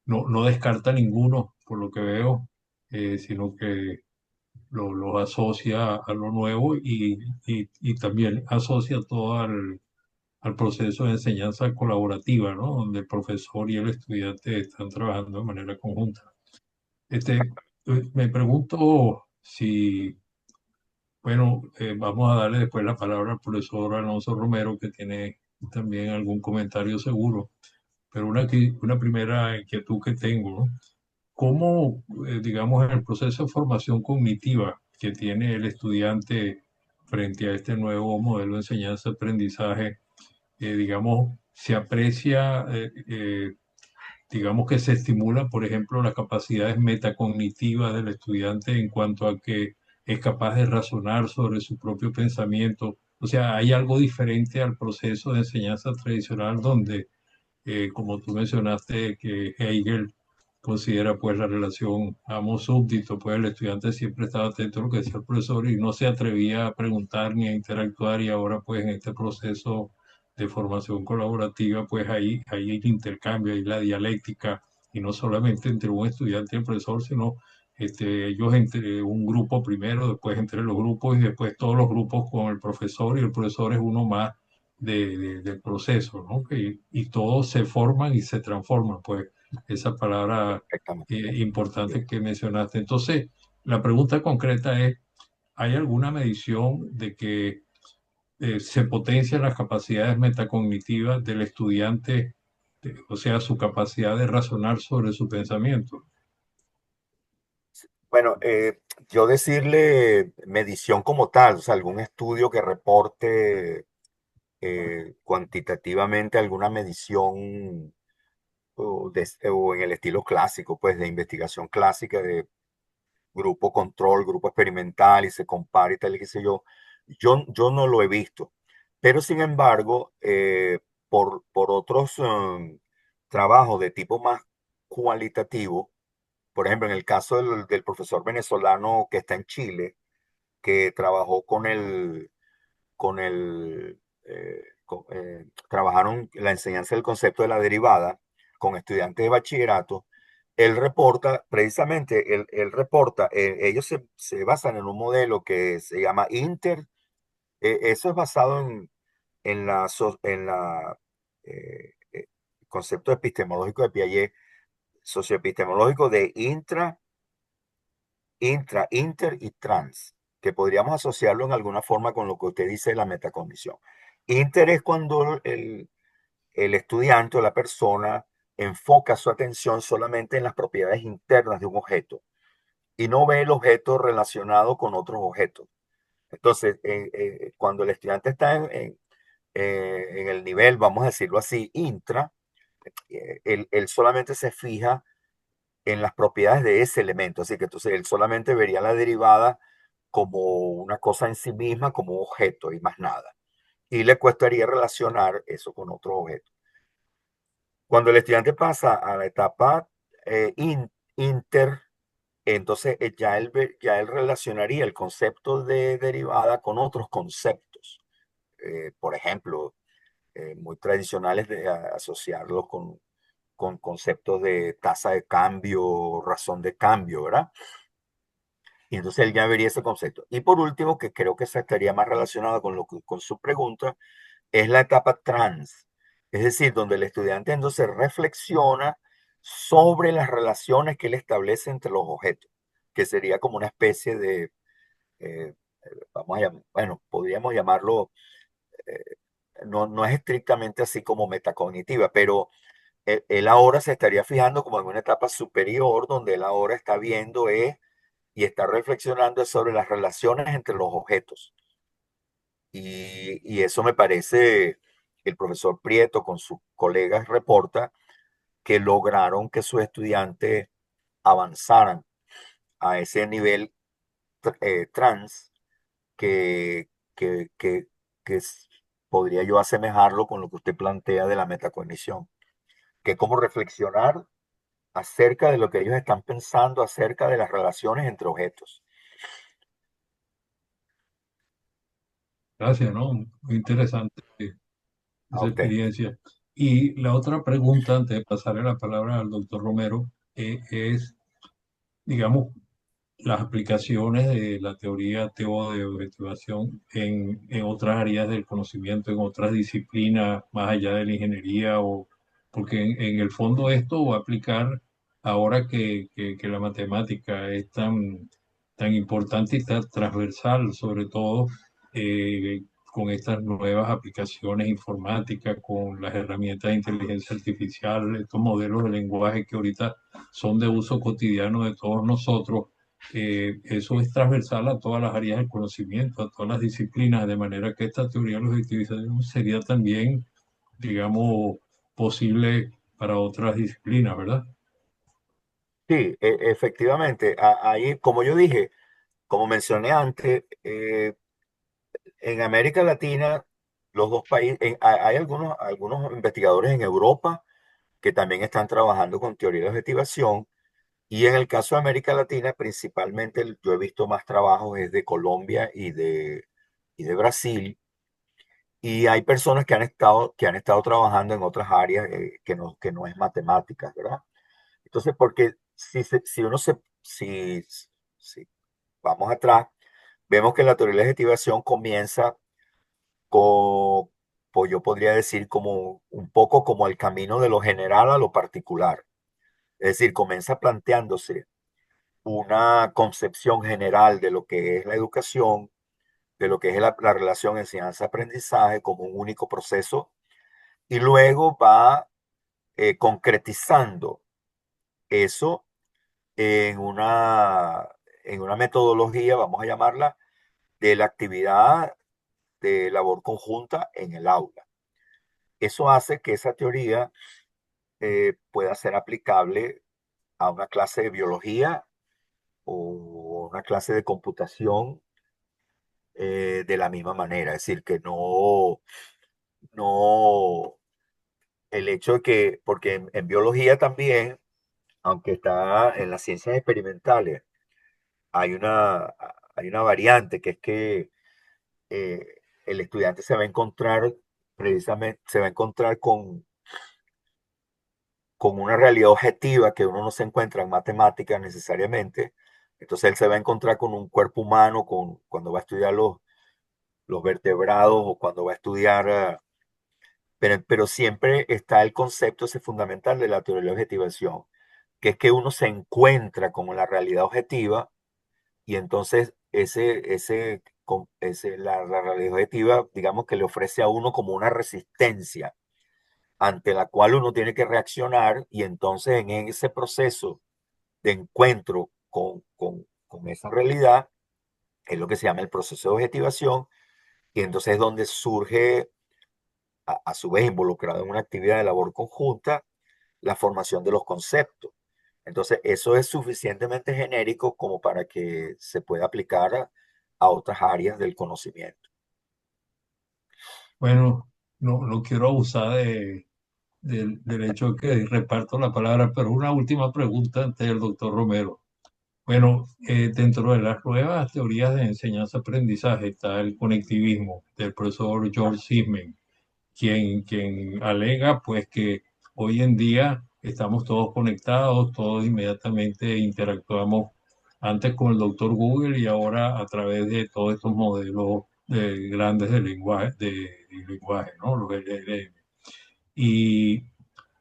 no descarta ninguno, por lo que veo, sino que lo asocia a lo nuevo y también asocia todo al proceso de enseñanza colaborativa, ¿no? Donde el profesor y el estudiante están trabajando de manera conjunta. Me pregunto si, bueno, vamos a darle después la palabra al profesor Alonso Romero, que tiene también algún comentario seguro, pero una primera inquietud que tengo, ¿no? ¿Cómo, digamos, en el proceso de formación cognitiva que tiene el estudiante frente a este nuevo modelo de enseñanza-aprendizaje, digamos, se aprecia, digamos que se estimula, por ejemplo, las capacidades metacognitivas del estudiante en cuanto a que es capaz de razonar sobre su propio pensamiento? O sea, hay algo diferente al proceso de enseñanza tradicional donde como tú mencionaste, que Hegel considera pues la relación amo-súbdito, pues el estudiante siempre estaba atento a lo que decía el profesor y no se atrevía a preguntar ni a interactuar y ahora pues en este proceso de formación colaborativa pues hay el intercambio, hay la dialéctica y no solamente entre un estudiante y el profesor, sino ellos entre un grupo primero, después entre los grupos y después todos los grupos con el profesor y el profesor es uno más del proceso, ¿no? Y todos se forman y se transforman, pues esa palabra Perfectamente. importante que mencionaste. Entonces, la pregunta concreta es, ¿hay alguna medición de que se potencian las capacidades metacognitivas del estudiante, o sea, su capacidad de razonar sobre su pensamiento? Bueno, yo decirle medición como tal, o sea, algún estudio que reporte cuantitativamente alguna medición o en el estilo clásico, pues de investigación clásica grupo control, grupo experimental y se compara y tal y qué sé yo. Yo no lo he visto, pero sin embargo, por otros trabajos de tipo más cualitativo, por ejemplo, en el caso del profesor venezolano que está en Chile, que trabajó trabajaron la enseñanza del concepto de la derivada con estudiantes de bachillerato. Él reporta, precisamente, él reporta, ellos se basan en un modelo que se llama Inter. Eso es basado en la concepto epistemológico de Piaget, socioepistemológico de inter y trans, que podríamos asociarlo en alguna forma con lo que usted dice de la metacognición. Inter es cuando el estudiante o la persona enfoca su atención solamente en las propiedades internas de un objeto y no ve el objeto relacionado con otros objetos. Entonces, cuando el estudiante está en el nivel, vamos a decirlo así, intra, él solamente se fija en las propiedades de ese elemento. Así que entonces él solamente vería la derivada como una cosa en sí misma, como un objeto y más nada. Y le costaría relacionar eso con otro objeto. Cuando el estudiante pasa a la etapa inter, entonces ya él relacionaría el concepto de derivada con otros conceptos. Por ejemplo, muy tradicionales de asociarlos con conceptos de tasa de cambio, razón de cambio, ¿verdad? Y entonces él ya vería ese concepto. Y por último, que creo que se estaría más relacionado con su pregunta, es la etapa trans. Es decir, donde el estudiante entonces reflexiona sobre las relaciones que él establece entre los objetos, que sería como una especie de, eh, bueno, podríamos llamarlo, eh, no es estrictamente así como metacognitiva, pero él ahora se estaría fijando como en una etapa superior donde él ahora está viendo y está reflexionando sobre las relaciones entre los objetos. Y eso me parece, el profesor Prieto con sus colegas reporta que lograron que sus estudiantes avanzaran a ese nivel trans que, que, que, podría yo asemejarlo con lo que usted plantea de la metacognición, que es como reflexionar acerca de lo que ellos están pensando acerca de las relaciones entre objetos. Gracias, ¿no? Muy interesante A esa usted. experiencia. Y la otra pregunta, antes de pasarle la palabra al doctor Romero, es, digamos, las aplicaciones de la teoría TEO de objetivación en otras áreas del conocimiento, en otras disciplinas, más allá de la ingeniería, o porque en el fondo esto va a aplicar ahora que la matemática es tan importante y tan transversal, sobre todo eh, con estas nuevas aplicaciones informáticas, con las herramientas de inteligencia artificial, estos modelos de lenguaje que ahorita son de uso cotidiano de todos nosotros. Eso es transversal a todas las áreas del conocimiento, a todas las disciplinas, de manera que esta teoría de la objetivización sería también, digamos, posible para otras disciplinas, ¿verdad? Sí, efectivamente. Ahí, como yo dije, como mencioné antes, en América Latina, los dos países, hay algunos investigadores en Europa que también están trabajando con teoría de objetivación. Y en el caso de América Latina, principalmente yo he visto más trabajos es de Colombia y de Brasil. Y hay personas que han estado trabajando en otras áreas que no es matemáticas, ¿verdad? Entonces, porque si vamos atrás, vemos que la teoría de la objetivación comienza con, pues yo podría decir como un poco como el camino de lo general a lo particular. Es decir, comienza planteándose una concepción general de lo que es la educación, de lo que es la relación enseñanza-aprendizaje como un único proceso, y luego va concretizando eso en una, en una metodología, vamos a llamarla, de la actividad de labor conjunta en el aula. Eso hace que esa teoría pueda ser aplicable a una clase de biología o una clase de computación de la misma manera. Es decir, que no, el hecho de que, porque en biología también, aunque está en las ciencias experimentales, hay hay una variante que es que eh, el estudiante se va a encontrar precisamente, se va a encontrar con una realidad objetiva que uno no se encuentra en matemáticas necesariamente. Entonces él se va a encontrar con un cuerpo humano cuando va a estudiar los vertebrados o cuando va a estudiar, pero siempre está el concepto ese fundamental de la teoría de la objetivación, que es que uno se encuentra con la realidad objetiva y entonces la realidad objetiva, digamos que le ofrece a uno como una resistencia ante la cual uno tiene que reaccionar y entonces en ese proceso de encuentro con esa realidad es lo que se llama el proceso de objetivación y entonces es donde surge, a su vez involucrado en una actividad de labor conjunta, la formación de los conceptos. Entonces, eso es suficientemente genérico como para que se pueda aplicar a otras áreas del conocimiento. Bueno, no quiero abusar del hecho que reparto la palabra, pero una última pregunta ante el doctor Romero. Bueno, dentro de las nuevas teorías de enseñanza-aprendizaje está el conectivismo del profesor George Siemens, quien alega pues que hoy en día estamos todos conectados, todos inmediatamente interactuamos antes con el doctor Google y ahora a través de todos estos modelos grandes de lenguaje, ¿no? Los LLM. Y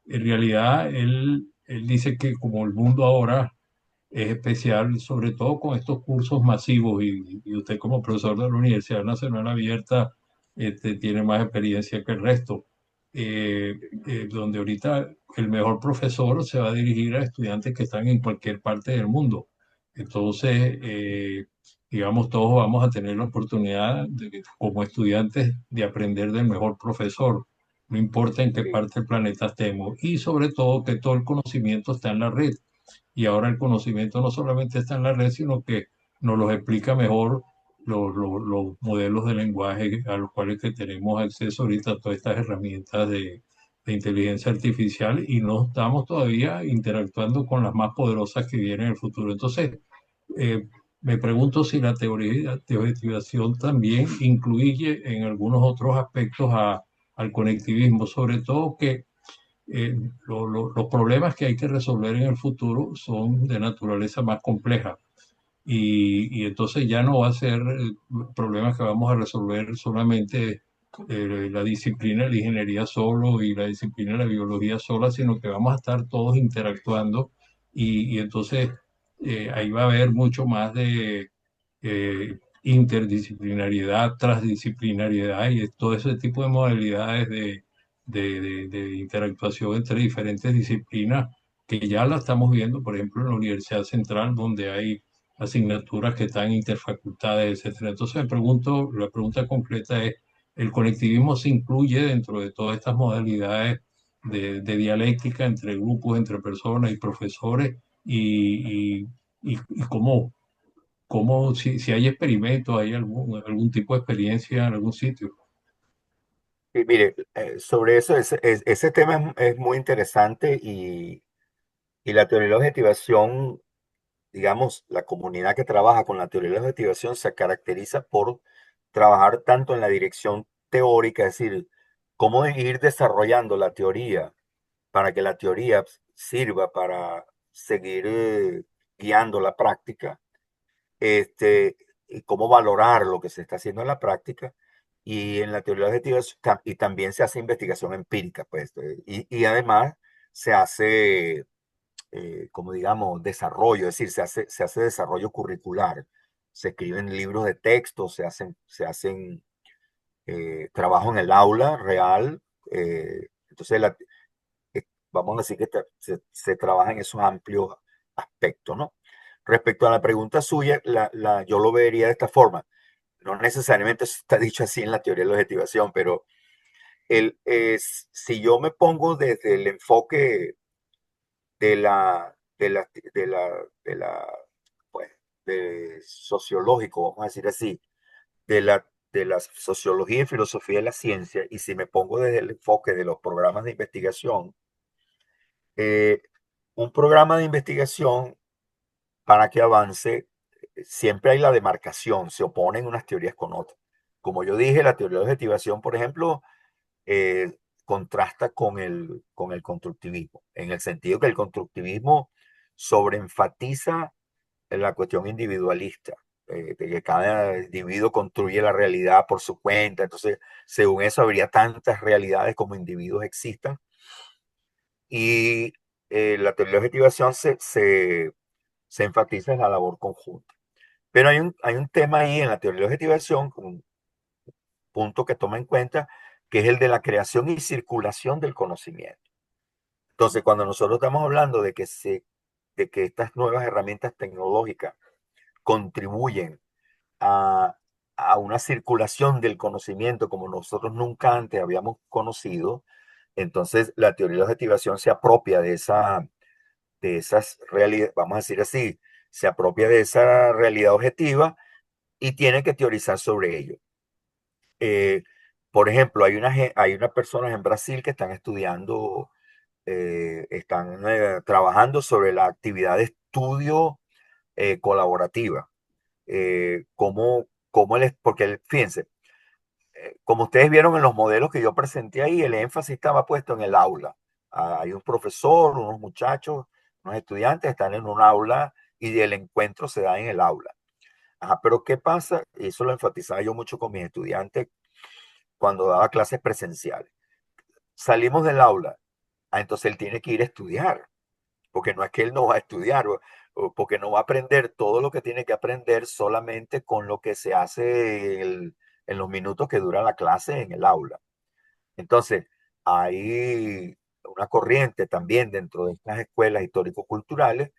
en realidad él dice que como el mundo ahora es especial, sobre todo con estos cursos masivos y usted como profesor de la Universidad Nacional Abierta tiene más experiencia que el resto, donde ahorita el mejor profesor se va a dirigir a estudiantes que están en cualquier parte del mundo. Entonces, digamos, todos vamos a tener la oportunidad como estudiantes de aprender del mejor profesor, no importa en qué Sí, parte del planeta estemos, y sobre todo que todo el conocimiento está en la red y ahora el conocimiento no solamente está en la red, sino que nos lo explica mejor los modelos de lenguaje a los cuales que tenemos acceso ahorita a todas estas herramientas de inteligencia artificial y no estamos todavía interactuando con las más poderosas que vienen en el futuro. Entonces, me pregunto si la teoría de objetivación también incluye en algunos otros aspectos al conectivismo, sobre todo que eh, los problemas que hay que resolver en el futuro son de naturaleza más compleja. Y entonces ya no va a ser problemas que vamos a resolver solamente la disciplina de la ingeniería solo y la disciplina de la biología sola, sino que vamos a estar todos interactuando y entonces ahí va a haber mucho más de interdisciplinariedad, transdisciplinariedad y todo ese tipo de modalidades de interactuación entre diferentes disciplinas que ya la estamos viendo, por ejemplo, en la Universidad Central, donde hay asignaturas que están interfacultades, etcétera. Entonces me pregunto, la pregunta concreta es, ¿el conectivismo se incluye dentro de todas estas modalidades de dialéctica entre grupos, entre personas y profesores? Y cómo si hay experimentos, hay algún tipo de experiencia en algún sitio. y mire, sobre eso, ese tema es muy interesante y la teoría de la objetivación, digamos, la comunidad que trabaja con la teoría de la objetivación se caracteriza por trabajar tanto en la dirección teórica, es decir, cómo ir desarrollando la teoría para que la teoría sirva para seguir guiando la práctica, y cómo valorar lo que se está haciendo en la práctica. Y en la teoría objetiva y también se hace investigación empírica, pues, y además se hace, como digamos, desarrollo, es decir, se hace desarrollo curricular, se escriben libros de texto, se hacen trabajo en el aula real, entonces vamos a decir que se trabaja en esos amplios aspectos, ¿no? Respecto a la pregunta suya, yo lo vería de esta forma. No necesariamente eso está dicho así en la teoría de la objetivación, pero si yo me pongo desde el enfoque de la, de la, de la, de la, pues, sociológico, vamos a decir así, de la sociología y filosofía de la ciencia, y si me pongo desde el enfoque de los programas de investigación, eh, un programa de investigación para que avance, siempre hay la demarcación, se oponen unas teorías con otras. Como yo dije, la teoría de objetivación, por ejemplo, contrasta con el constructivismo, en el sentido que el constructivismo sobreenfatiza la cuestión individualista, de que cada individuo construye la realidad por su cuenta. Entonces, según eso, habría tantas realidades como individuos existan. Y la teoría de objetivación se enfatiza en la labor conjunta. Pero hay un tema ahí en la teoría de objetivación, un punto que toma en cuenta, que es el de la creación y circulación del conocimiento. Entonces, cuando nosotros estamos hablando de que estas nuevas herramientas tecnológicas contribuyen a, a una circulación del conocimiento como nosotros nunca antes habíamos conocido, entonces la teoría de la objetivación se apropia de esas realidades, vamos a decir así, se apropia de esa realidad objetiva y tiene que teorizar sobre ello. Eh, por ejemplo, hay unas personas en Brasil que están estudiando, están trabajando sobre la actividad de estudio colaborativa. Porque fíjense, como ustedes vieron en los modelos que yo presenté ahí, el énfasis estaba puesto en el aula. Hay un profesor, unos muchachos, unos estudiantes están en un aula y el encuentro se da en el aula. Ajá, pero ¿qué pasa? Y eso lo enfatizaba yo mucho con mis estudiantes cuando daba clases presenciales. Salimos del aula, entonces él tiene que ir a estudiar, porque no es que él no va a estudiar, o porque no va a aprender todo lo que tiene que aprender solamente con lo que se hace en los minutos que dura la clase en el aula. Entonces, hay una corriente también dentro de estas escuelas histórico-culturales,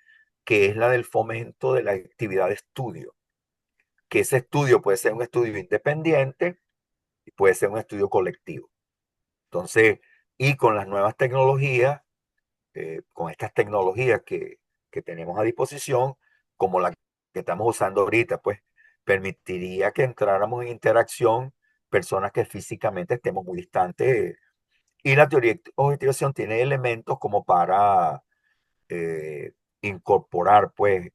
que es la del fomento de la actividad de estudio, que ese estudio puede ser un estudio independiente y puede ser un estudio colectivo. Entonces, y con las nuevas tecnologías, con estas tecnologías que tenemos a disposición, como la que estamos usando ahorita, pues permitiría que entráramos en interacción personas que físicamente estemos muy distantes. Y la teoría de objetivación tiene elementos como para eh, incorporar, pues,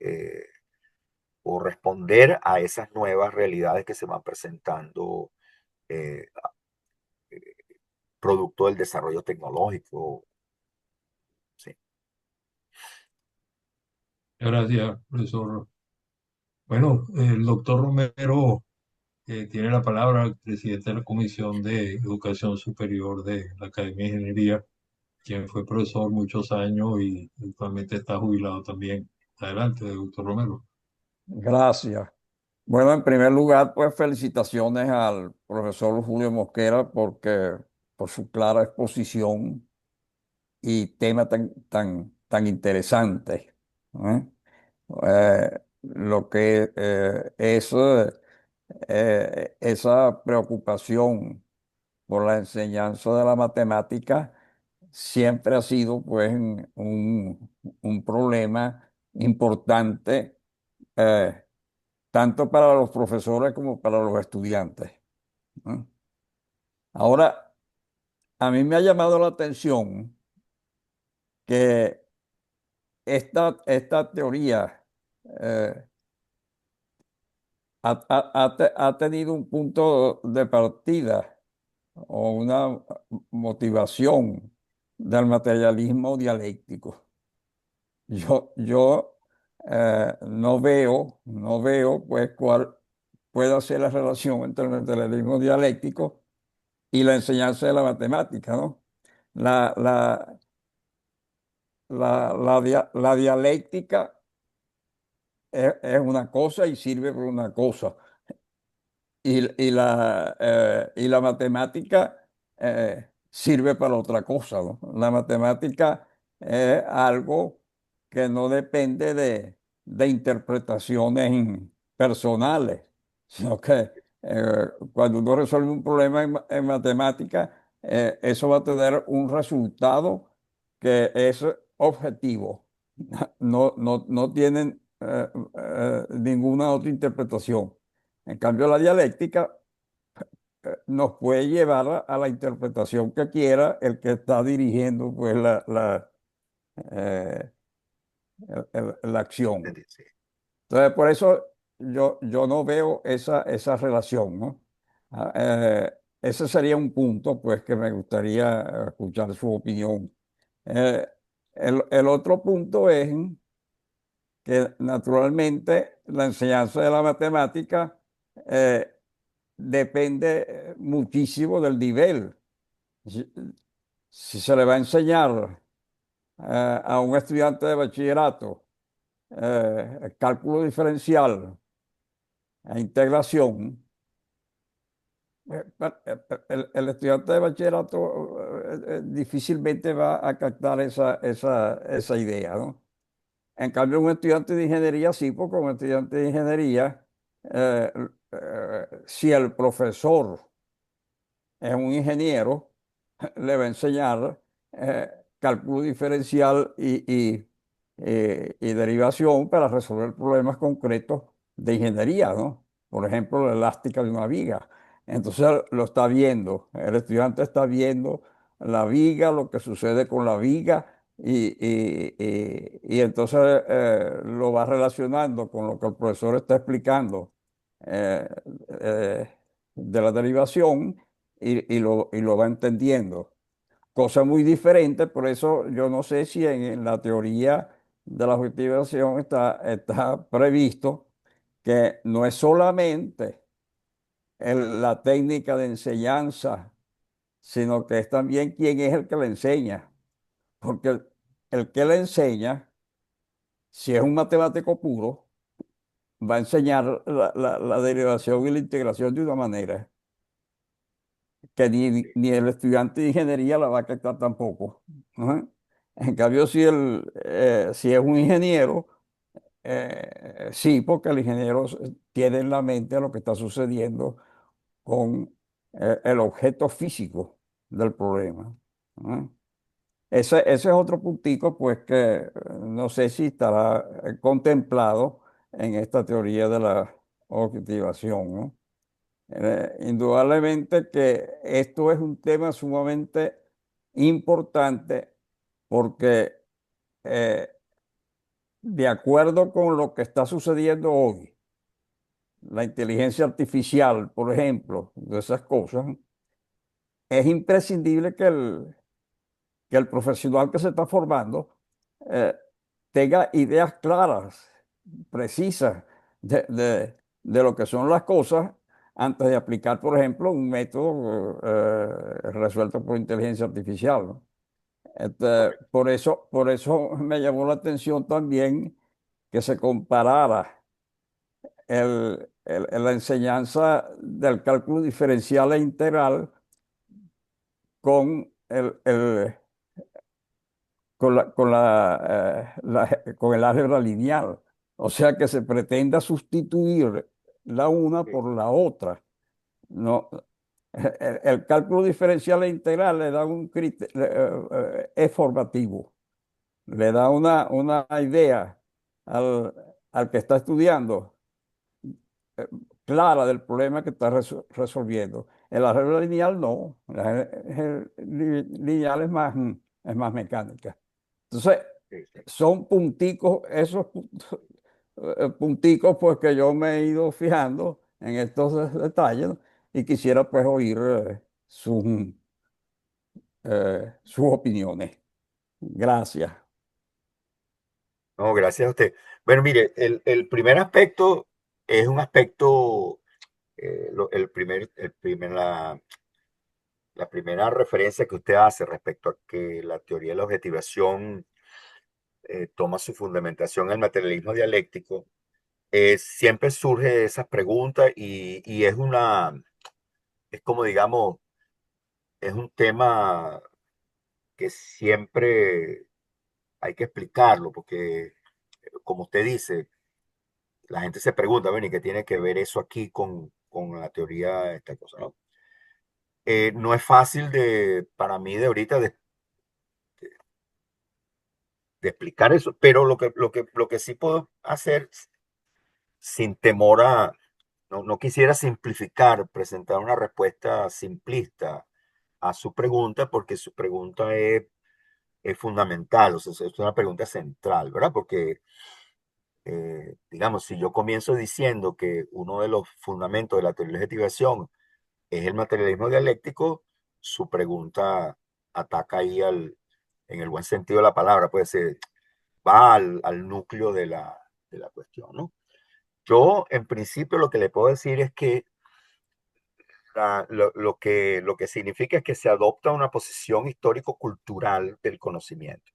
o responder a esas nuevas realidades que se van presentando, eh, producto del desarrollo tecnológico. Sí. Gracias, profesor. Bueno, el doctor Romero tiene la palabra, el presidente de la Comisión de Educación Superior de la Academia de Ingeniería, quien fue profesor muchos años y actualmente está jubilado también. Adelante, doctor Romero. Gracias. Bueno, en primer lugar, pues felicitaciones al profesor Julio Mosquera porque por su clara exposición y tema tan interesante. ¿Eh? Lo que es esa preocupación por la enseñanza de la matemática siempre ha sido pues un problema importante, eh, tanto para los profesores como para los estudiantes, ¿no? Ahora, a mí me ha llamado la atención que esta teoría eh, ha tenido un punto de partida o una motivación del materialismo dialéctico. Yo no veo pues cuál pueda ser la relación entre el materialismo dialéctico y la enseñanza de la matemática, ¿no? La, la, la dialéctica es una cosa y sirve para una cosa. Y la matemática sirve para otra cosa, ¿no? La matemática es algo que no depende de interpretaciones personales, sino que cuando uno resuelve un problema en matemática, eso va a tener un resultado que es objetivo. No tienen ninguna otra interpretación. En cambio, la dialéctica nos puede llevar a la interpretación que quiera el que está dirigiendo pues, eh, la acción. Entendí, sí. Entonces, por eso yo no veo esa relación, ¿no? Ese sería un punto, pues, que me gustaría escuchar su opinión. Eh, el otro punto es que, naturalmente, la enseñanza de la matemática eh, depende muchísimo del nivel. Si, si se le va a enseñar a un estudiante de bachillerato cálculo diferencial e integración, el estudiante de bachillerato difícilmente va a captar esa idea, ¿no? En cambio, un estudiante de ingeniería sí, porque un estudiante de ingeniería, si el profesor es un ingeniero, le va a enseñar cálculo diferencial y derivación para resolver problemas concretos de ingeniería, ¿no? Por ejemplo, la elástica de una viga. Entonces lo está viendo, el estudiante está viendo la viga, lo que sucede con la viga y entonces lo va relacionando con lo que el profesor está explicando eh, eh, de la derivación y lo va entendiendo. Cosa muy diferente, por eso yo no sé si en la teoría de la objetivación está previsto que no es solamente la técnica de enseñanza, sino que es también quién es el que le enseña. Porque el que le enseña, si es un matemático puro, va a enseñar la derivación y la integración de una manera que ni el estudiante de ingeniería la va a captar tampoco. Ajá. En cambio, si es un ingeniero, sí, porque el ingeniero tiene en la mente lo que está sucediendo con el objeto físico del problema. Ajá. Ese es otro puntico, pues, que no sé si estará contemplado en esta teoría de la objetivación, ¿no? Indudablemente que esto es un tema sumamente importante porque eh, de acuerdo con lo que está sucediendo hoy, la inteligencia artificial, por ejemplo, de esas cosas, es imprescindible que el profesional que se está formando eh, tenga ideas claras, precisas de lo que son las cosas antes de aplicar, por ejemplo, un método resuelto por inteligencia artificial, ¿no? Correcto. Por eso me llamó la atención también que se comparara la enseñanza del cálculo diferencial e integral con con el álgebra lineal. O sea que se pretenda sustituir la una Sí, por la otra. No, el cálculo diferencial e integral le da es formativo, le da una idea al, al que está estudiando eh, clara del problema que está resolviendo. El álgebra lineal no, la álgebra lineal es más mecánica. Entonces, sí, sí. son punticos, esos punticos pues que yo me he ido fijando en estos detalles, ¿no? Y quisiera pues oír sus opiniones. Gracias. No, gracias a usted. Bueno, mire, el primer aspecto es un aspecto, la primera referencia que usted hace respecto a que la teoría de la objetivación toma su fundamentación en el materialismo dialéctico. Siempre surge esas preguntas y es como digamos, es un tema que siempre hay que explicarlo, porque como usted dice, la gente se pregunta, bueno, ¿y qué tiene que ver eso aquí con la teoría de esta cosa, ¿no? No es fácil para mí de ahorita explicar eso, pero lo que sí puedo hacer sin temor a, no quisiera simplificar, presentar una respuesta simplista a su pregunta, porque su pregunta es fundamental, o sea, es una pregunta central, ¿verdad? Porque, digamos, si yo comienzo diciendo que uno de los fundamentos de la teoría de la objetivación es el materialismo dialéctico, su pregunta ataca ahí en el buen sentido de la palabra, puede ser, va al núcleo de la cuestión, ¿no? Yo, en principio, lo que le puedo decir es que lo que significa es que se adopta una posición histórico-cultural del conocimiento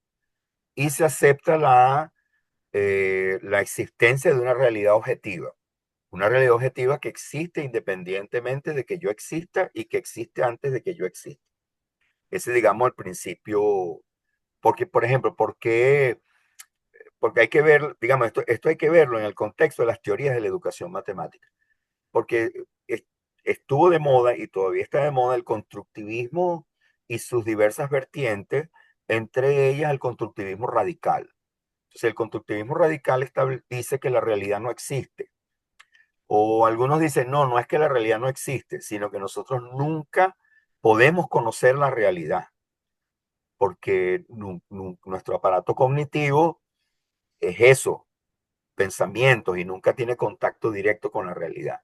y se acepta la existencia de una realidad objetiva que existe independientemente de que yo exista y que existe antes de que yo exista. Ese, digamos, el principio, porque, por ejemplo, porque hay que ver, digamos, esto hay que verlo en el contexto de las teorías de la educación matemática, porque estuvo de moda y todavía está de moda el constructivismo y sus diversas vertientes, entre ellas el constructivismo radical. Entonces, el constructivismo radical dice que la realidad no existe. O algunos dicen, no, no es que la realidad no existe, sino que nosotros nunca podemos conocer la realidad, porque nuestro aparato cognitivo es eso, pensamientos, y nunca tiene contacto directo con la realidad.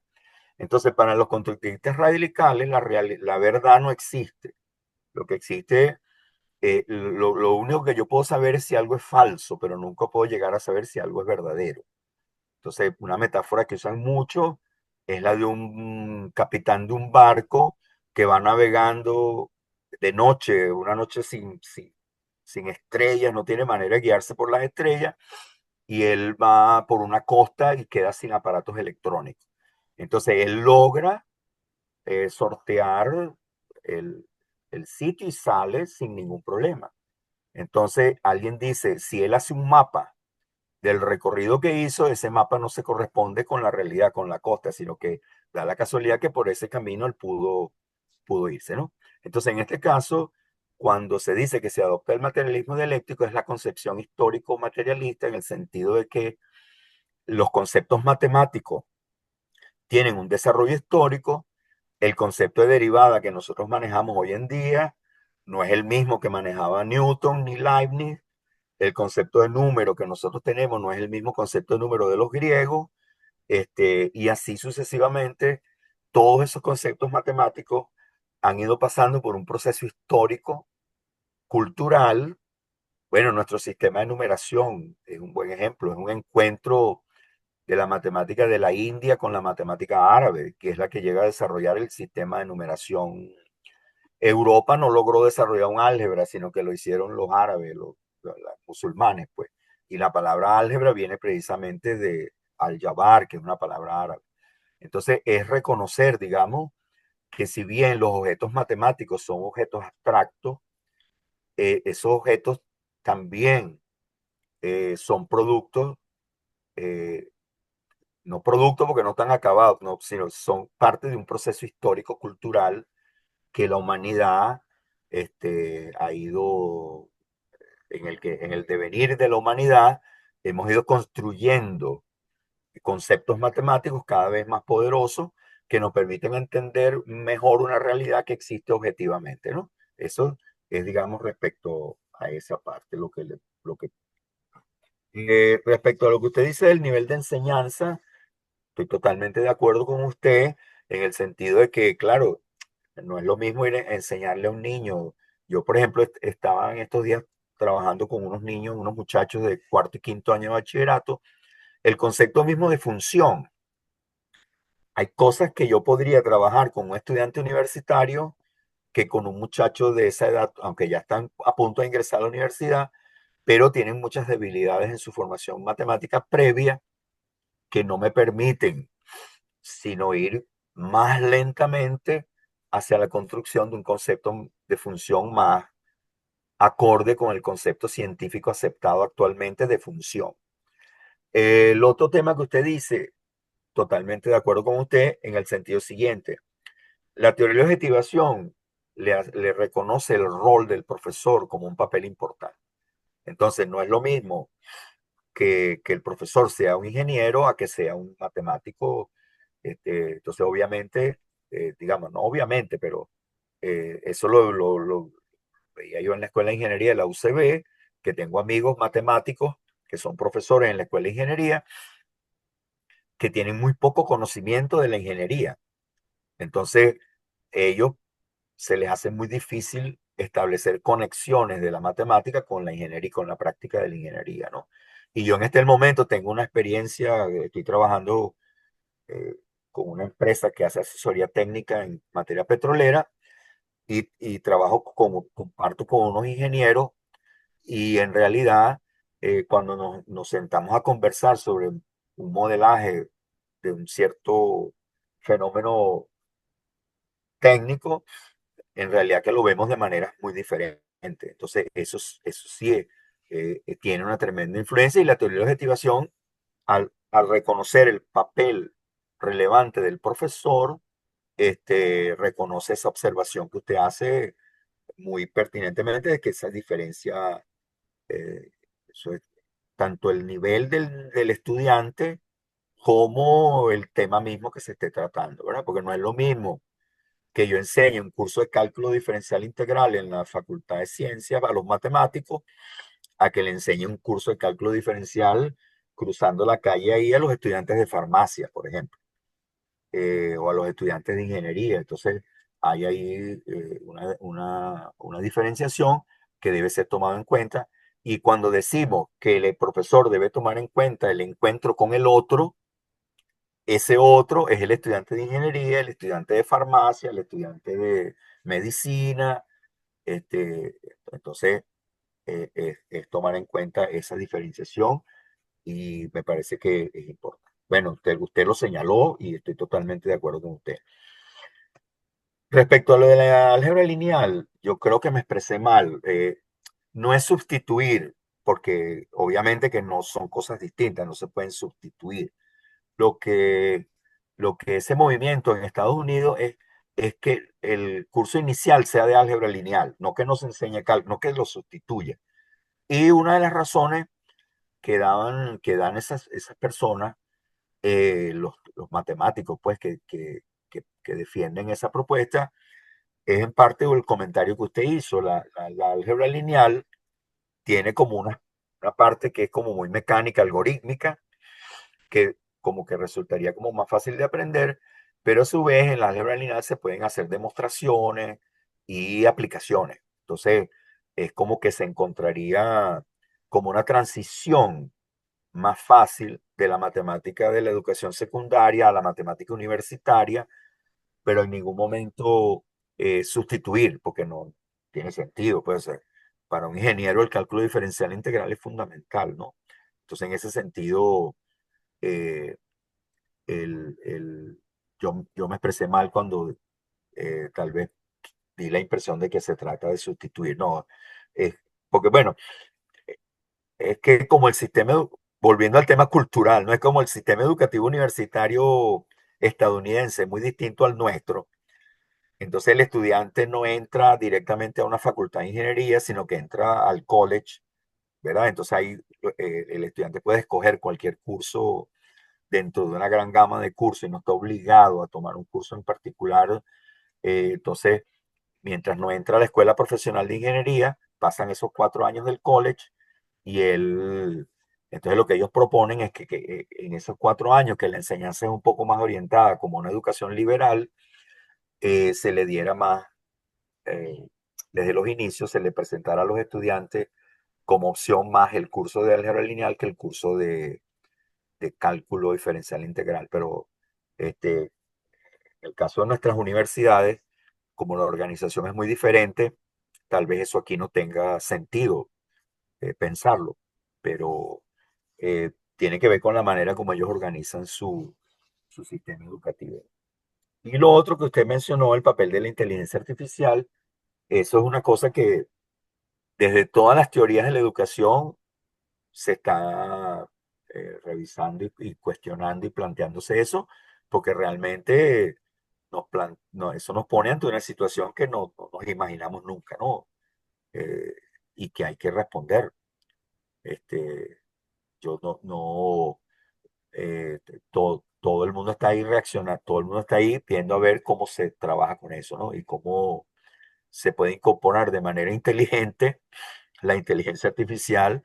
Entonces, para los constructivistas radicales, la verdad no existe. Lo que existe, lo único que yo puedo saber es si algo es falso, pero nunca puedo llegar a saber si algo es verdadero. Entonces, una metáfora que usan mucho es la de un capitán de un barco que va navegando de noche, una noche sin estrellas, no tiene manera de guiarse por las estrellas, y él va por una costa y queda sin aparatos electrónicos. Entonces, él logra sortear el, el sitio y sale sin ningún problema. Entonces, alguien dice, si él hace un mapa del recorrido que hizo, ese mapa no se corresponde con la realidad, con la costa, sino que da la casualidad que por ese camino él pudo irse, ¿no? Entonces, en este caso, cuando se dice que se adopta el materialismo dialéctico, es la concepción histórico-materialista en el sentido de que los conceptos matemáticos tienen un desarrollo histórico. El concepto de derivada que nosotros manejamos hoy en día no es el mismo que manejaba Newton ni Leibniz. El concepto de número que nosotros tenemos no es el mismo concepto de número de los griegos, y así sucesivamente. Todos esos conceptos matemáticos han ido pasando por un proceso histórico, cultural. Bueno, nuestro sistema de numeración es un buen ejemplo, es un encuentro de la matemática de la India con la matemática árabe, que es la que llega a desarrollar el sistema de numeración. Europa no logró desarrollar un álgebra, sino que lo hicieron los árabes, los musulmanes, pues. Y la palabra álgebra viene precisamente de al-Jabar, que es una palabra árabe. Entonces, es reconocer, digamos, que si bien los objetos matemáticos son objetos abstractos, esos objetos también son productos, eh, no productos porque no están acabados, no, sino son parte de un proceso histórico-cultural que la humanidad ha ido, en el devenir de la humanidad, hemos ido construyendo conceptos matemáticos cada vez más poderosos que nos permiten entender mejor una realidad que existe objetivamente, ¿no? Eso es, digamos, respecto a esa parte, respecto a lo que usted dice del nivel de enseñanza, estoy totalmente de acuerdo con usted en el sentido de que, claro, no es lo mismo ir a enseñarle a un niño. Yo, por ejemplo, estaba en estos días trabajando con unos niños, unos muchachos de cuarto y quinto año de bachillerato, el concepto mismo de función. Hay cosas que yo podría trabajar con un estudiante universitario que con un muchacho de esa edad, aunque ya están a punto de ingresar a la universidad, pero tienen muchas debilidades en su formación matemática previa que no me permiten sino ir más lentamente hacia la construcción de un concepto de función más acorde con el concepto científico aceptado actualmente de función. El otro tema que usted dice, totalmente de acuerdo con usted en el sentido siguiente. La teoría de la objetivación le reconoce el rol del profesor como un papel importante. Entonces, no es lo mismo que el profesor sea un ingeniero a que sea un matemático. Entonces, obviamente, digamos, no obviamente, pero eso lo veía yo en la Escuela de Ingeniería de la UCB, que tengo amigos matemáticos que son profesores en la Escuela de Ingeniería, que tienen muy poco conocimiento de la ingeniería. Entonces, ellos se les hace muy difícil establecer conexiones de la matemática con la ingeniería y con la práctica de la ingeniería, ¿no? Y yo en este momento tengo una experiencia, estoy trabajando eh, con una empresa que hace asesoría técnica en materia petrolera y trabajo comparto con unos ingenieros y en realidad cuando nos sentamos a conversar sobre un modelaje de un cierto fenómeno técnico, en realidad que lo vemos de manera muy diferente. Entonces, eso sí tiene una tremenda influencia y la teoría de la objetivación, al reconocer el papel relevante del profesor, reconoce esa observación que usted hace muy pertinentemente de que esa diferencia, eh, eso es, tanto el nivel del estudiante como el tema mismo que se esté tratando, ¿verdad? Porque no es lo mismo que yo enseñe un curso de cálculo diferencial integral en la Facultad de Ciencias a los matemáticos, a que le enseñe un curso de cálculo diferencial cruzando la calle ahí a los estudiantes de farmacia, por ejemplo, o a los estudiantes de ingeniería. Entonces, hay ahí una diferenciación que debe ser tomada en cuenta. Y cuando decimos que el profesor debe tomar en cuenta el encuentro con el otro, ese otro es el estudiante de ingeniería, el estudiante de farmacia, el estudiante de medicina. Este, entonces, es tomar en cuenta esa diferenciación y me parece que es importante. Bueno, usted lo señaló y estoy totalmente de acuerdo con usted. Respecto a lo de la álgebra lineal, yo creo que me expresé mal. No es sustituir, porque obviamente que no son cosas distintas, no se pueden sustituir. Lo que, lo que ese movimiento en Estados Unidos es que el curso inicial sea de álgebra lineal, no que nos enseñe cálculo, no que lo sustituya. Y una de las razones que dan esas personas, los matemáticos, pues, que defienden esa propuesta, es en parte el comentario que usted hizo. La álgebra lineal tiene como una parte que es como muy mecánica, algorítmica, que como que resultaría como más fácil de aprender, pero a su vez en la álgebra lineal se pueden hacer demostraciones y aplicaciones. Entonces, es como que se encontraría como una transición más fácil de la matemática de la educación secundaria a la matemática universitaria, pero en ningún momento sustituir, porque no tiene sentido. Puede ser, para un ingeniero el cálculo diferencial integral es fundamental, ¿no? Entonces, en ese sentido, eh, yo me expresé mal cuando tal vez di la impresión de que se trata de sustituir. No, es, porque bueno, es que como el sistema, volviendo al tema cultural, no es como el sistema educativo universitario estadounidense, muy distinto al nuestro. Entonces el estudiante no entra directamente a una facultad de ingeniería, sino que entra al college, ¿verdad? Entonces ahí el estudiante puede escoger cualquier curso dentro de una gran gama de cursos y no está obligado a tomar un curso en particular. Entonces, mientras no entra a la escuela profesional de ingeniería, pasan esos 4 años del college y entonces lo que ellos proponen es que en esos 4 años que la enseñanza es un poco más orientada como una educación liberal, se le diera más, eh, desde los inicios, se le presentara a los estudiantes como opción más el curso de álgebra lineal que el curso de cálculo diferencial integral. Pero en el caso de nuestras universidades, como la organización es muy diferente, tal vez eso aquí no tenga sentido pensarlo, pero tiene que ver con la manera como ellos organizan su sistema educativo. Y lo otro que usted mencionó, el papel de la inteligencia artificial, eso es una cosa que desde todas las teorías de la educación se está revisando y cuestionando y planteándose eso, porque realmente no, eso nos pone ante una situación que no nos imaginamos nunca, ¿no? Eh, y que hay que responder. Este, yo no, todo el mundo está ahí reaccionando, todo el mundo está ahí viendo a ver cómo se trabaja con eso, ¿no? Y cómo se puede incorporar de manera inteligente la inteligencia artificial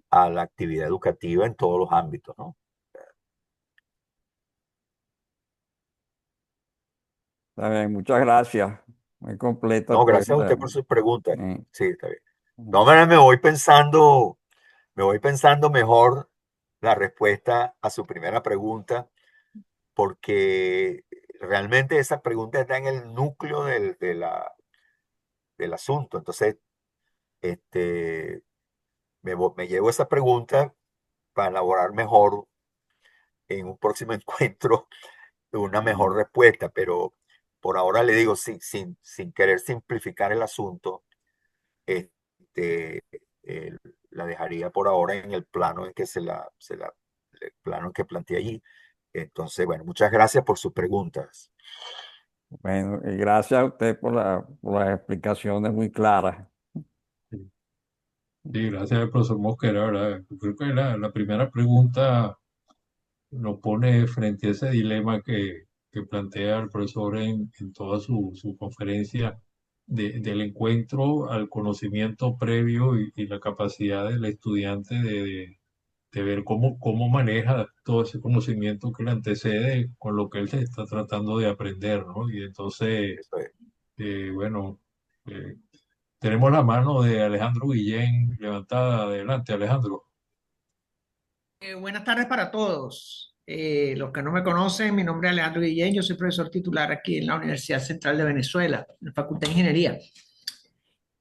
a la actividad educativa en todos los ámbitos, ¿no? Está bien, muchas gracias. Muy completa No, pues. gracias a usted por sus preguntas. Eh, Sí, está bien. No, manera me voy pensando mejor la respuesta a su primera pregunta, porque realmente esa pregunta está en el núcleo del asunto. Entonces, este, me llevo esa pregunta para elaborar mejor en un próximo encuentro una mejor respuesta, pero por ahora le digo, sin querer simplificar el asunto, este, eh, la dejaría por ahora en el plano en que el plano que planteé allí. Entonces, bueno, muchas gracias por sus preguntas. bueno, y gracias a usted por las explicaciones muy claras. Sí, sí, gracias al profesor Mosquera, ¿verdad? Yo creo que la primera pregunta nos pone frente a ese dilema que plantea el profesor en toda su conferencia del encuentro al conocimiento previo y la capacidad del estudiante de ver cómo maneja todo ese conocimiento que le antecede con lo que él se está tratando de aprender, ¿no? Y entonces, Eso es. bueno, eh, tenemos la mano de Alejandro Guillén levantada. Adelante, Alejandro. Buenas tardes para todos. Los que no me conocen, mi nombre es Alejandro Guillén, yo soy profesor titular aquí en la Universidad Central de Venezuela, en la Facultad de Ingeniería.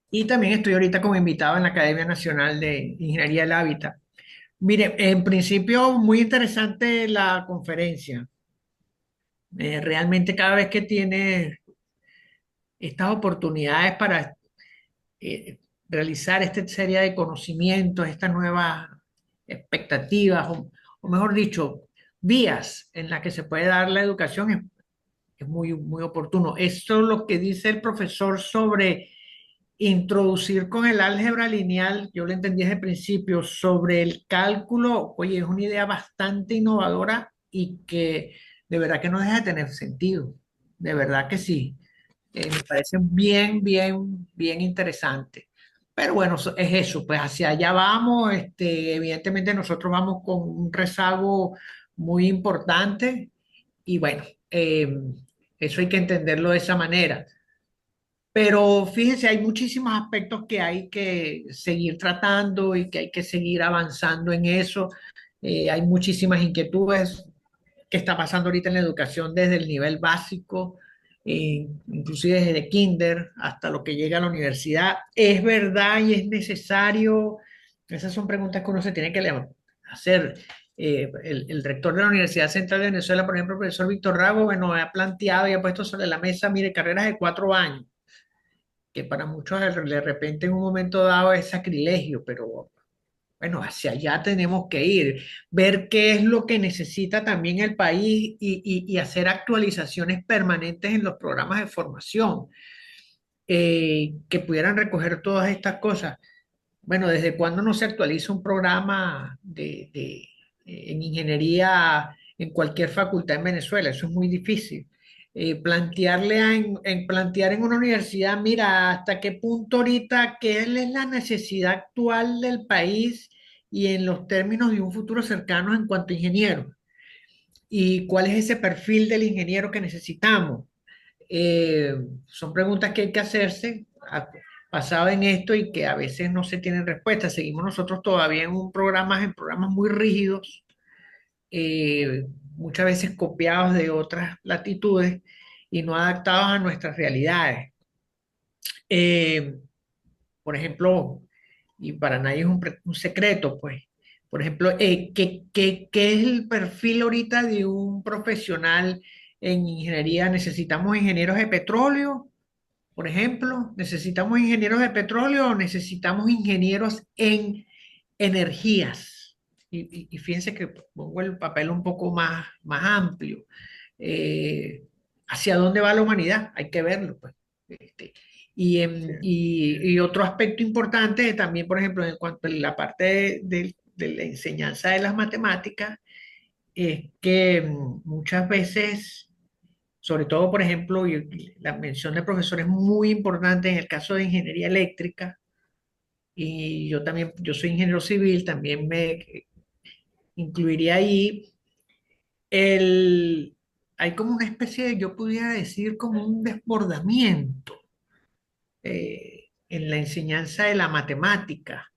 Y también estoy ahorita como invitado en la Academia Nacional de Ingeniería del Hábitat. Mire, en principio, muy interesante la conferencia. Realmente cada vez que tiene estas oportunidades para eh, realizar esta serie de conocimientos, estas nuevas expectativas, o mejor dicho, vías en las que se puede dar la educación, es muy, muy oportuno. Esto es lo que dice el profesor sobre introducir con el álgebra lineal, yo lo entendí desde el principio, sobre el cálculo, oye, es una idea bastante innovadora y que de verdad que no deja de tener sentido, de verdad que sí. Me parece bien, bien, bien interesante. Pero bueno, es eso, pues hacia allá vamos. Evidentemente nosotros vamos con un rezago muy importante y bueno, eso hay que entenderlo de esa manera. Pero fíjense, hay muchísimos aspectos que hay que seguir tratando y que hay que seguir avanzando en eso. Hay muchísimas inquietudes que está pasando ahorita en la educación desde el nivel básico, inclusive desde kinder hasta lo que llega a la universidad. ¿Es verdad y es necesario? Esas son preguntas que uno se tiene que hacer. El rector de la Universidad Central de Venezuela, por ejemplo, el profesor Víctor Rago, bueno, ha planteado y ha puesto sobre la mesa, mire, carreras de 4 años, que para muchos de repente en un momento dado es sacrilegio, pero bueno, hacia allá tenemos que ir, ver qué es lo que necesita también el país y hacer actualizaciones permanentes en los programas de formación, que pudieran recoger todas estas cosas. Bueno, ¿desde cuándo no se actualiza un programa en ingeniería en cualquier facultad en Venezuela? Eso es muy difícil. Plantear en una universidad, mira, hasta qué punto ahorita, qué es la necesidad actual del país y en los términos de un futuro cercano en cuanto a ingenieros. ¿Y cuál es ese perfil del ingeniero que necesitamos? Eh, Son preguntas que hay que hacerse basado en esto y que a veces no se tienen respuesta. Seguimos nosotros todavía en programas muy rígidos, muchas veces copiados de otras latitudes y no adaptados a nuestras realidades. Eh, por ejemplo, y para nadie es un secreto, pues, por ejemplo, ¿qué es el perfil ahorita de un profesional en ingeniería? ¿Necesitamos ingenieros de petróleo? Por ejemplo, ¿necesitamos ingenieros de petróleo o necesitamos ingenieros en energías? Y fíjense que pongo el papel un poco más amplio. Eh, ¿Hacia dónde va la humanidad? Hay que verlo, pues. Este, Y otro aspecto importante también, por ejemplo, en cuanto a la parte de la enseñanza de las matemáticas, es que muchas veces, sobre todo, por ejemplo, y la mención de profesores es muy importante en el caso de ingeniería eléctrica, y yo también, yo soy ingeniero civil, también me incluiría ahí el, hay como una especie de, yo pudiera decir, como un desbordamiento en la enseñanza de la matemática.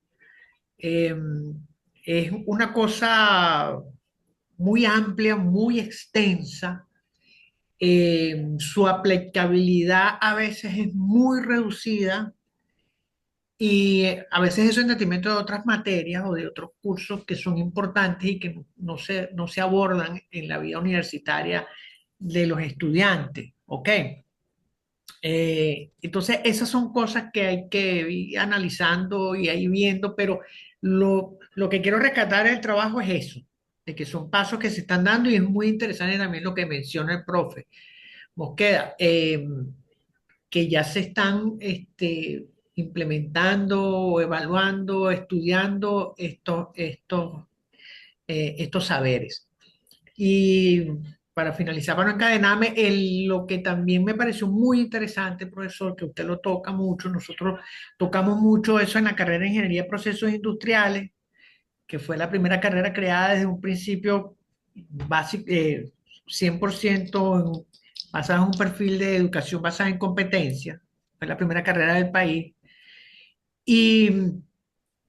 Eh, es una cosa muy amplia, muy extensa. Su aplicabilidad a veces es muy reducida y a veces eso en detrimento de otras materias o de otros cursos que son importantes y que no se abordan en la vida universitaria de los estudiantes. ¿Ok? Entonces, esas son cosas que hay que ir analizando y ahí viendo, pero lo que quiero rescatar del trabajo es eso, de que son pasos que se están dando y es muy interesante también lo que menciona el profe Mosqueda, que ya se están implementando, evaluando, estudiando estos saberes. Y para finalizar, para no encadenarme, lo que también me pareció muy interesante, profesor, que usted lo toca mucho, nosotros tocamos mucho eso en la carrera de Ingeniería de Procesos Industriales, que fue la primera carrera creada desde un principio básico, 100% basada en un perfil de educación basada en competencia. Fue la primera carrera del país. Y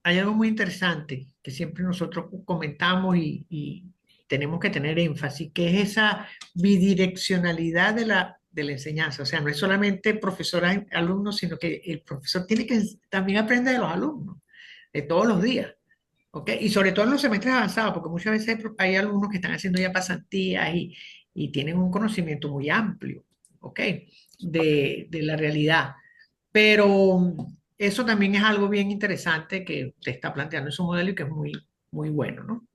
hay algo muy interesante que siempre nosotros comentamos y tenemos que tener énfasis, que es esa bidireccionalidad de la enseñanza. O sea, no es solamente profesor-alumno, sino que el profesor tiene que también aprender de los alumnos, de todos los días. ¿Ok? Y sobre todo en los semestres avanzados, porque muchas veces hay alumnos que están haciendo ya pasantías y tienen un conocimiento muy amplio, ¿ok? De la realidad. Pero eso también es algo bien interesante que usted está planteando en su modelo y que es muy, muy bueno, ¿no?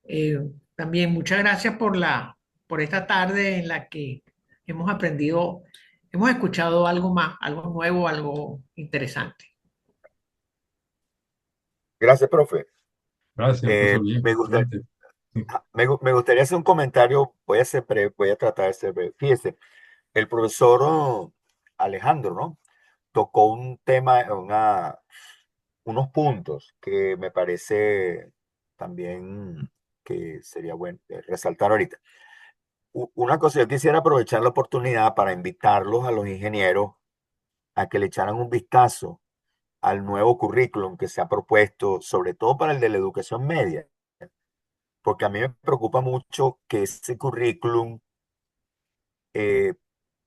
Eh, También muchas gracias por esta tarde en la que hemos aprendido, hemos escuchado algo más, algo nuevo, algo interesante. Gracias, profe. Gracias, profesor. Bien, Me gusta, excelente. me gustaría hacer un comentario, voy a ser breve, voy a tratar de ser breve. Fíjese, el profesor Alejandro, ¿no? Tocó un tema, unos puntos que me parece también que sería bueno resaltar ahorita. Una cosa, yo quisiera aprovechar la oportunidad para invitarlos a los ingenieros a que le echaran un vistazo al nuevo currículum que se ha propuesto, sobre todo para el de la educación media, porque a mí me preocupa mucho que ese currículum eh,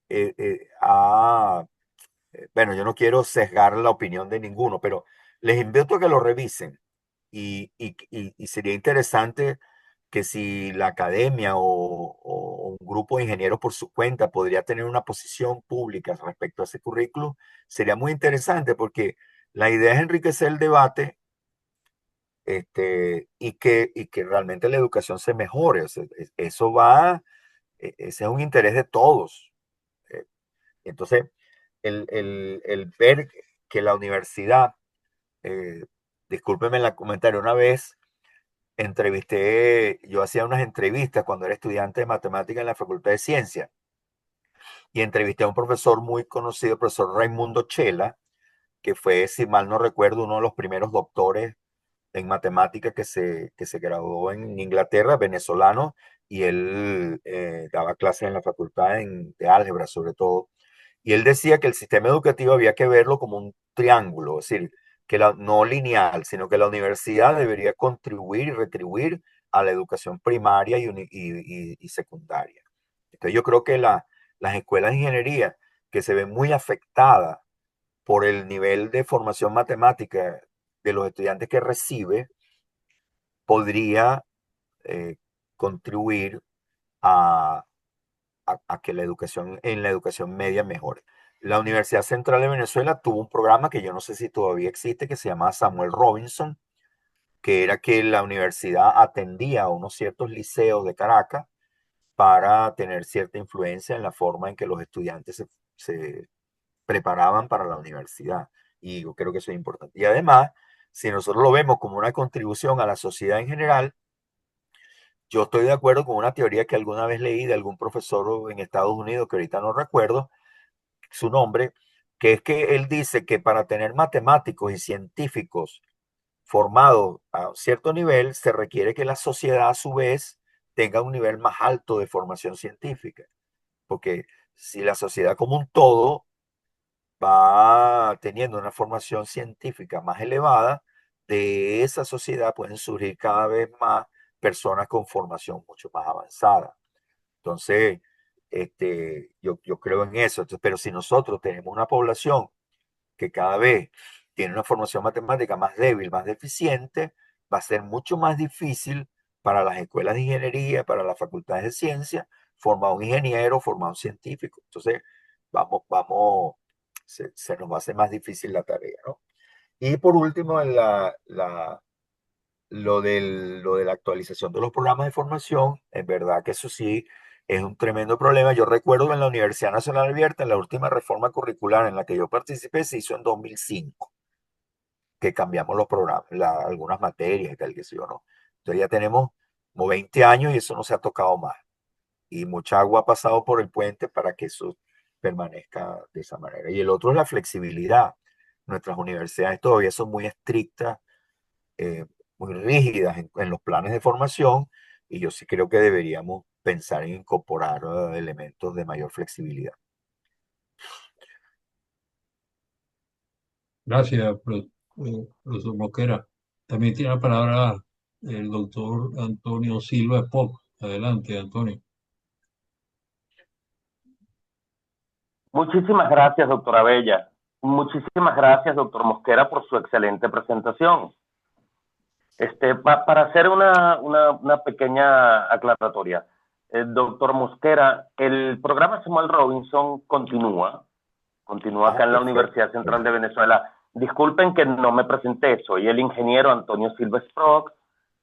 eh, eh, ha bueno, yo no quiero sesgar la opinión de ninguno, pero les invito a que lo revisen y sería interesante que si la academia o un grupo de ingenieros por su cuenta podría tener una posición pública respecto a ese currículum, sería muy interesante porque la idea es enriquecer el debate y que realmente la educación se mejore. O sea, eso va, ese es un interés de todos. eh, entonces, el ver que la universidad, eh, discúlpeme el comentario, una vez yo hacía unas entrevistas cuando era estudiante de matemática en la Facultad de Ciencias y entrevisté a un profesor muy conocido, el profesor Raimundo Chela, que fue, si mal no recuerdo, uno de los primeros doctores en matemática que se graduó en Inglaterra, venezolano, y él daba clases en la facultad de álgebra sobre todo. Y él decía que el sistema educativo había que verlo como un triángulo, es decir, que no lineal, sino que la universidad debería contribuir y retribuir a la educación primaria y secundaria. Entonces yo creo que las escuelas de ingeniería que se ven muy afectadas por el nivel de formación matemática de los estudiantes que recibe, podría contribuir a, a que la educación en la educación media mejore. La Universidad Central de Venezuela tuvo un programa que yo no sé si todavía existe, que se llama Samuel Robinson, que era que la universidad atendía a unos ciertos liceos de Caracas para tener cierta influencia en la forma en que los estudiantes preparaban para la universidad. Y yo creo que eso es importante. Y además, si nosotros lo vemos como una contribución a la sociedad en general, yo estoy de acuerdo con una teoría que alguna vez leí de algún profesor en Estados Unidos, que ahorita no recuerdo su nombre, que es que él dice que para tener matemáticos y científicos formados a cierto nivel, se requiere que la sociedad a su vez tenga un nivel más alto de formación científica. Porque si la sociedad como un todo va teniendo una formación científica más elevada, de esa sociedad pueden surgir cada vez más personas con formación mucho más avanzada. Entonces, yo creo en eso. Entonces, pero si nosotros tenemos una población que cada vez tiene una formación matemática más débil, más deficiente, va a ser mucho más difícil para las escuelas de ingeniería, para las facultades de ciencia, formar un ingeniero, formar un científico. Entonces, se nos va a hacer más difícil la tarea, ¿no? Y por último, lo de la actualización de los programas de formación, es verdad que eso sí es un tremendo problema. Yo recuerdo que en la Universidad Nacional Abierta, en la última reforma curricular en la que yo participé, se hizo en 2005, que cambiamos los programas, algunas materias y tal, que sé yo, ¿no? Entonces ya tenemos como 20 años y eso no se ha tocado más. Y mucha agua ha pasado por el puente para que eso permanezca de esa manera. Y el otro es la flexibilidad. Nuestras universidades todavía son muy estrictas, muy rígidas en los planes de formación, y yo sí creo que deberíamos pensar en incorporar elementos de mayor flexibilidad. Gracias, profesor Mosquera. También tiene la palabra el doctor Antonio Silva Spock. Adelante, Antonio. Muchísimas gracias, doctora Bella. Muchísimas gracias, doctor Mosquera, por su excelente presentación. Para hacer una pequeña aclaratoria, doctor Mosquera, el programa Samuel Robinson continúa acá en la Universidad Central de Venezuela. Disculpen que no me presenté, soy el ingeniero Antonio Silva Sprock,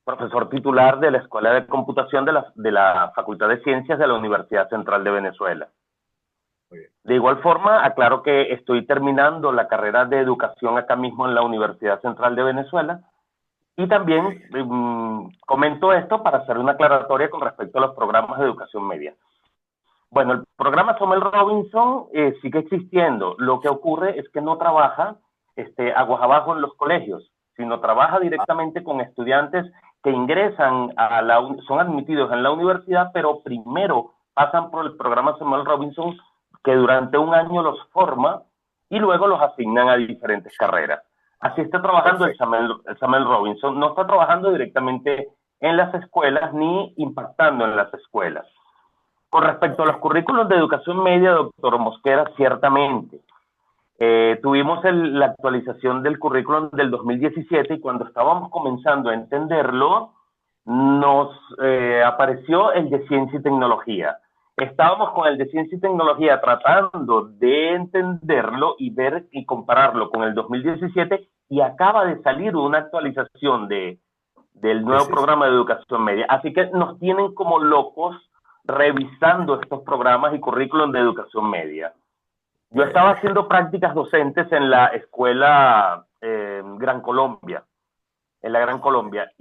profesor titular de la Escuela de Computación de la Facultad de Ciencias de la Universidad Central de Venezuela. De igual forma, aclaro que estoy terminando la carrera de educación acá mismo en la Universidad Central de Venezuela. Y también comento esto para hacer una aclaratoria con respecto a los programas de educación media. Bueno, el programa Samuel Robinson sigue existiendo. Lo que ocurre es que no trabaja aguas abajo en los colegios, sino trabaja directamente con estudiantes que ingresan son admitidos en la universidad, pero primero pasan por el programa Samuel Robinson, que durante un año los forma y luego los asignan a diferentes carreras. Así está trabajando el Samuel Robinson. No está trabajando directamente en las escuelas ni impactando en las escuelas. Con respecto a los currículos de educación media, doctor Mosquera, ciertamente. Tuvimos la actualización del currículum del 2017 y cuando estábamos comenzando a entenderlo, nos apareció el de ciencia y tecnología. Estábamos con el de ciencia y tecnología tratando de entenderlo y ver y compararlo con el 2017 y acaba de salir una actualización del nuevo programa de educación media. Así que nos tienen como locos revisando estos programas y currículum de educación media. Yo estaba haciendo prácticas docentes en la escuela Gran Colombia, y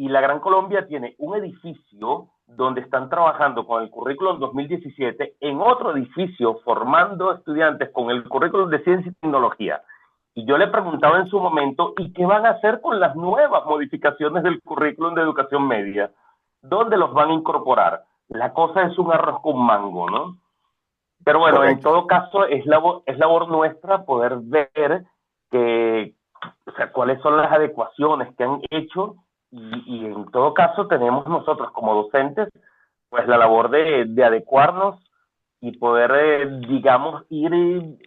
la Gran Colombia tiene un edificio donde están trabajando con el currículum 2017 en otro edificio formando estudiantes con el currículum de ciencia y tecnología. Y yo le preguntaba en su momento, ¿y qué van a hacer con las nuevas modificaciones del currículum de educación media? ¿Dónde los van a incorporar? La cosa es un arroz con mango, ¿no? Pero bueno, correcto. En todo caso es labor nuestra poder ver cuáles son las adecuaciones que han hecho y en todo caso tenemos nosotros como docentes pues la labor de adecuarnos y poder, digamos, ir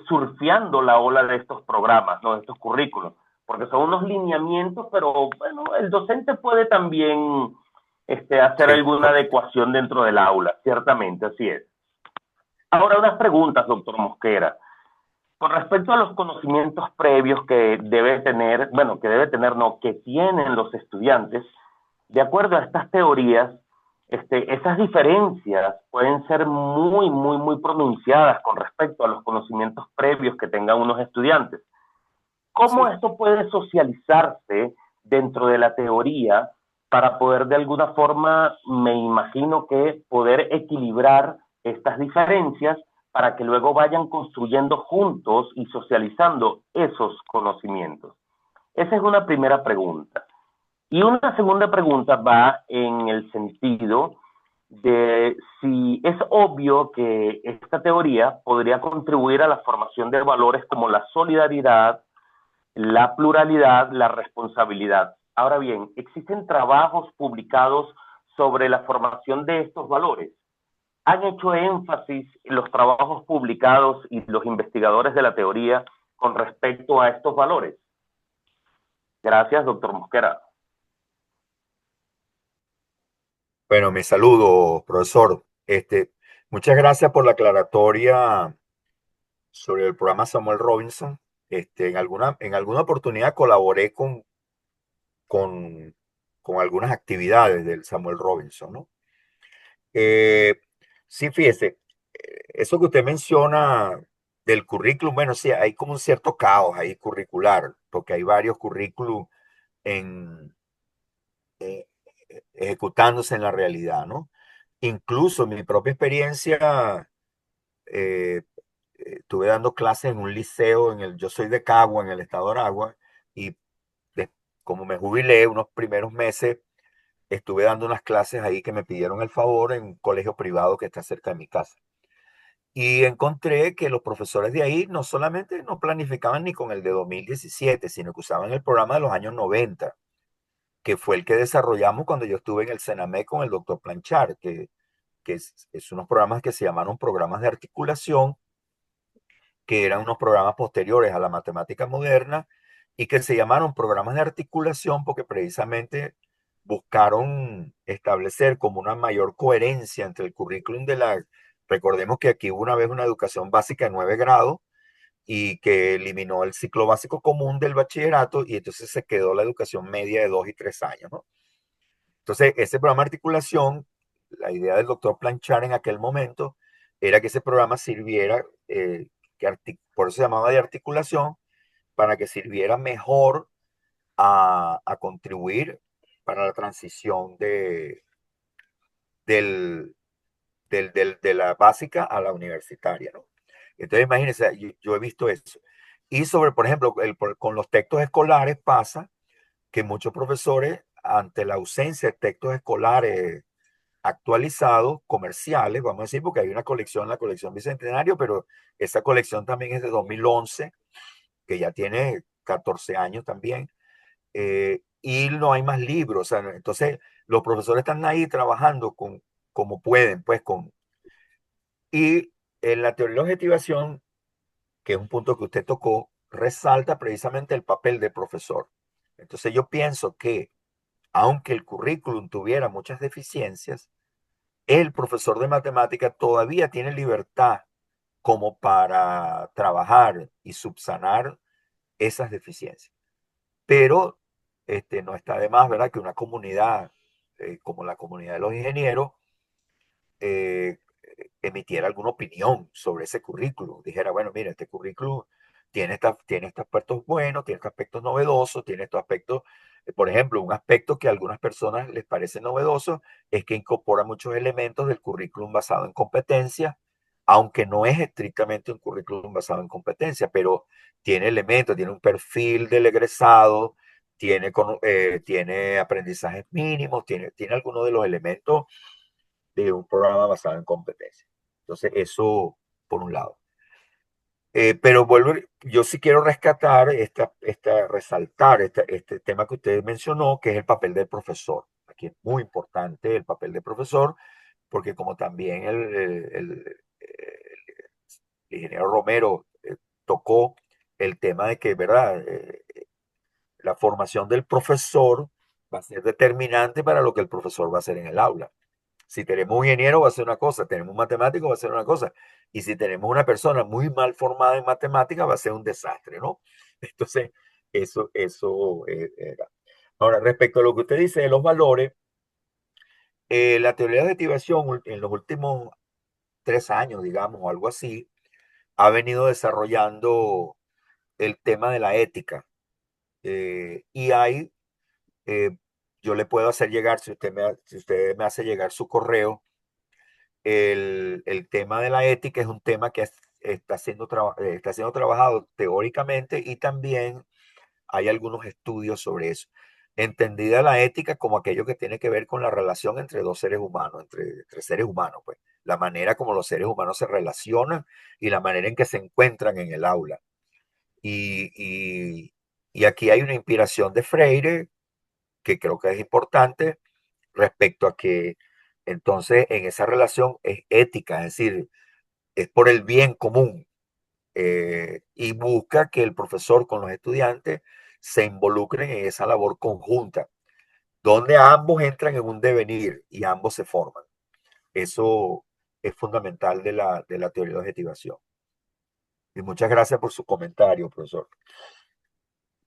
surfeando la ola de estos programas, ¿no? De estos currículos, porque son unos lineamientos, pero bueno, el docente puede también hacer alguna adecuación dentro del aula, ciertamente, así es. Ahora unas preguntas, doctor Mosquera. Con respecto a los conocimientos previos que que tienen los estudiantes, de acuerdo a estas teorías, esas diferencias pueden ser muy, muy, muy pronunciadas con respecto a los conocimientos previos que tengan unos estudiantes. ¿Cómo Sí. esto puede socializarse dentro de la teoría para poder de alguna forma, me imagino que poder equilibrar estas diferencias para que luego vayan construyendo juntos y socializando esos conocimientos? Esa es una primera pregunta. Y una segunda pregunta va en el sentido de si es obvio que esta teoría podría contribuir a la formación de valores como la solidaridad, la pluralidad, la responsabilidad. Ahora bien, ¿existen trabajos publicados sobre la formación de estos valores? ¿Han hecho énfasis los trabajos publicados y los investigadores de la teoría con respecto a estos valores? Gracias, doctor Mosquera. Bueno, mi saludo, profesor. Muchas gracias por la aclaratoria sobre el programa Samuel Robinson. En alguna oportunidad colaboré con, con algunas actividades del Samuel Robinson, ¿no? Sí, fíjese, eso que usted menciona del currículum, bueno, sí, hay como un cierto caos ahí curricular, porque hay varios currículum en, eh, ejecutándose en la realidad, ¿no? Incluso mi propia experiencia, eh, estuve dando clases en un liceo, yo soy de Cagua, en el estado de Aragua, y de- como me jubilé unos primeros meses, estuve dando unas clases ahí que me pidieron el favor en un colegio privado que está cerca de mi casa. Y encontré que los profesores de ahí no solamente no planificaban ni con el de 2017, sino que usaban el programa de los años 90, que fue el que desarrollamos cuando yo estuve en el Sename con el doctor Planchard, que es unos programas que se llamaron programas de articulación, que eran unos programas posteriores a la matemática moderna y que se llamaron programas de articulación porque precisamente buscaron establecer como una mayor coherencia entre el currículum de la... Recordemos que aquí hubo una vez una educación básica de 9 grados y que eliminó el ciclo básico común del bachillerato y entonces se quedó la educación media de 2 y 3 años, ¿no? Entonces, ese programa de articulación, la idea del doctor Planchard en aquel momento era que ese programa sirviera, por eso se llamaba de articulación, para que sirviera mejor a contribuir para la transición del, de la básica a la universitaria, ¿no? Entonces, imagínense, yo he visto eso. Y sobre, por ejemplo, con los textos escolares pasa que muchos profesores, ante la ausencia de textos escolares actualizados, comerciales, vamos a decir, porque hay una colección, la colección Bicentenario, pero esa colección también es de 2011, que ya tiene 14 años también, y no hay más libros. O sea, entonces, los profesores están ahí trabajando como pueden, pues, y en la teoría de la objetivación, que es un punto que usted tocó, resalta precisamente el papel del profesor. Entonces, yo pienso que, aunque el currículum tuviera muchas deficiencias, el profesor de matemática todavía tiene libertad como para trabajar y subsanar esas deficiencias. Pero no está de más, ¿verdad? Que una comunidad como la comunidad de los ingenieros eh, emitiera alguna opinión sobre ese currículum. Dijera, bueno, mira, este currículum tiene estos aspectos buenos, tiene estos aspectos novedosos, tiene estos aspectos, por ejemplo, un aspecto que a algunas personas les parece novedoso es que incorpora muchos elementos del currículum basado en competencia, aunque no es estrictamente un currículum basado en competencia, pero tiene elementos, tiene un perfil del egresado, tiene aprendizajes mínimos, tiene algunos de los elementos de un programa basado en competencia. Entonces, eso por un lado. Pero yo sí quiero rescatar, resaltar este tema que usted mencionó, que es el papel del profesor. Aquí es muy importante el papel del profesor, porque como también el ingeniero Romero tocó el tema de que, ¿verdad? La formación del profesor va a ser determinante para lo que el profesor va a hacer en el aula. Si tenemos un ingeniero va a ser una cosa, tenemos un matemático va a ser una cosa, y si tenemos una persona muy mal formada en matemáticas va a ser un desastre, ¿no? Entonces, eso era. Ahora, respecto a lo que usted dice de los valores, La teoría de activación en los últimos 3 años, digamos, o algo así, ha venido desarrollando el tema de la ética. Y hay, eh, yo le puedo hacer llegar, si usted me hace llegar su correo, el tema de la ética es un tema que está siendo trabajado teóricamente y también hay algunos estudios sobre eso. Entendida la ética como aquello que tiene que ver con la relación entre dos seres humanos, entre seres humanos, pues. La manera como los seres humanos se relacionan y la manera en que se encuentran en el aula. Y, y, y aquí hay una inspiración de Freire que creo que es importante respecto a que entonces en esa relación es ética, es decir, es por el bien común, y busca que el profesor con los estudiantes se involucren en esa labor conjunta, donde ambos entran en un devenir y ambos se forman. Eso es fundamental de la teoría de objetivación. Y muchas gracias por su comentario, profesor.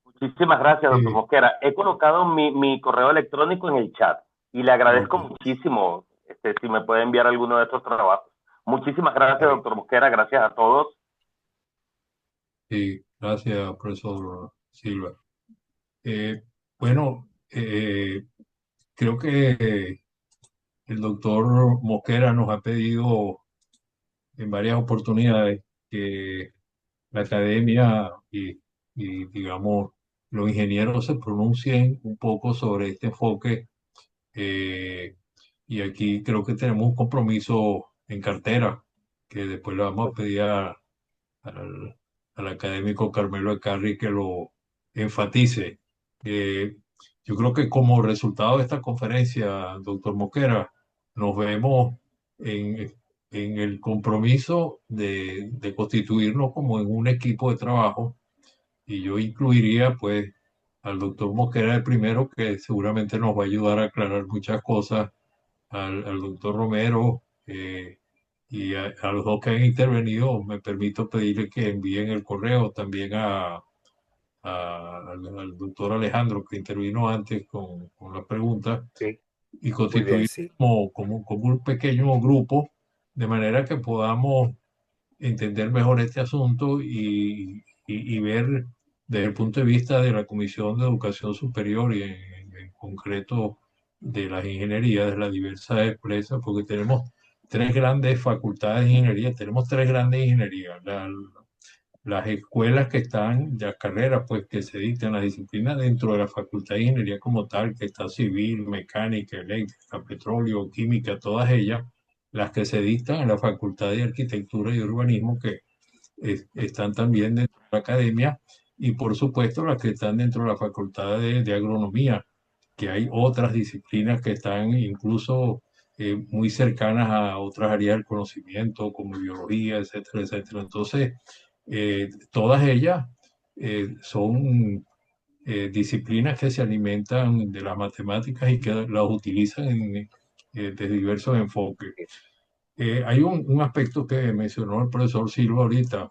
Muchísimas gracias, doctor Mosquera. He colocado mi correo electrónico en el chat y le agradezco muchísimo si me puede enviar alguno de estos trabajos. Muchísimas gracias, doctor Mosquera. Gracias a todos. Sí, gracias, profesor Silva. Bueno, creo que el doctor Mosquera nos ha pedido en varias oportunidades que la academia digamos, los ingenieros se pronuncien un poco sobre este enfoque. eh, y aquí creo que tenemos un compromiso en cartera que después le vamos a pedir al, al académico Carmelo Ecarri que lo enfatice. Eh, yo creo que como resultado de esta conferencia, doctor Mosquera, nos vemos en, en el compromiso de constituirnos como en un equipo de trabajo, y yo incluiría pues al doctor Mosquera el primero, que seguramente nos va a ayudar a aclarar muchas cosas, al doctor Romero, y a los dos que han intervenido. Me permito pedirle que envíen el correo también al doctor Alejandro, que intervino antes con las preguntas, Sí, y muy bien, constituir sí. como un pequeño grupo, de manera que podamos entender mejor este asunto y ver desde el punto de vista de la Comisión de Educación Superior y en concreto de las ingenierías, de las diversas empresas, porque tenemos tres grandes facultades de ingeniería, tenemos tres grandes ingenierías. Las escuelas que están, las carreras pues que se dictan las disciplinas dentro de la Facultad de Ingeniería como tal, que está civil, mecánica, eléctrica, petróleo, química, todas ellas, las que se dictan en la Facultad de Arquitectura y Urbanismo, que están también dentro de la academia, y por supuesto las que están dentro de la Facultad de Agronomía, que hay otras disciplinas que están incluso muy cercanas a otras áreas del conocimiento, como biología, etcétera, etcétera. Entonces, todas ellas son disciplinas que se alimentan de las matemáticas y que las utilizan de diversos enfoques. Hay un aspecto que mencionó el profesor Silva ahorita,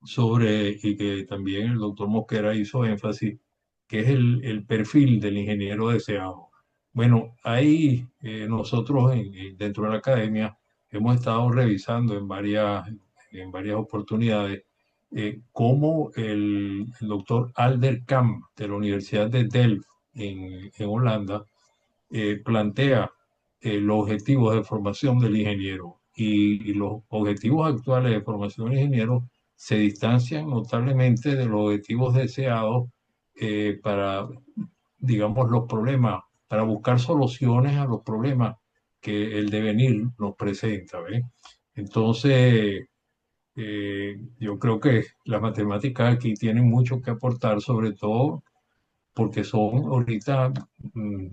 y que también el doctor Mosquera hizo énfasis, que es el perfil del ingeniero deseado. Bueno, ahí nosotros dentro de la academia hemos estado revisando en varias oportunidades cómo el doctor Alder Kamp de la Universidad de Delft en Holanda plantea los objetivos de formación del ingeniero, y los objetivos actuales de formación del ingeniero se distancian notablemente de los objetivos deseados para, digamos, los problemas, para buscar soluciones a los problemas que el devenir nos presenta, ¿ves? Entonces, yo creo que las matemáticas aquí tienen mucho que aportar, sobre todo porque son ahorita,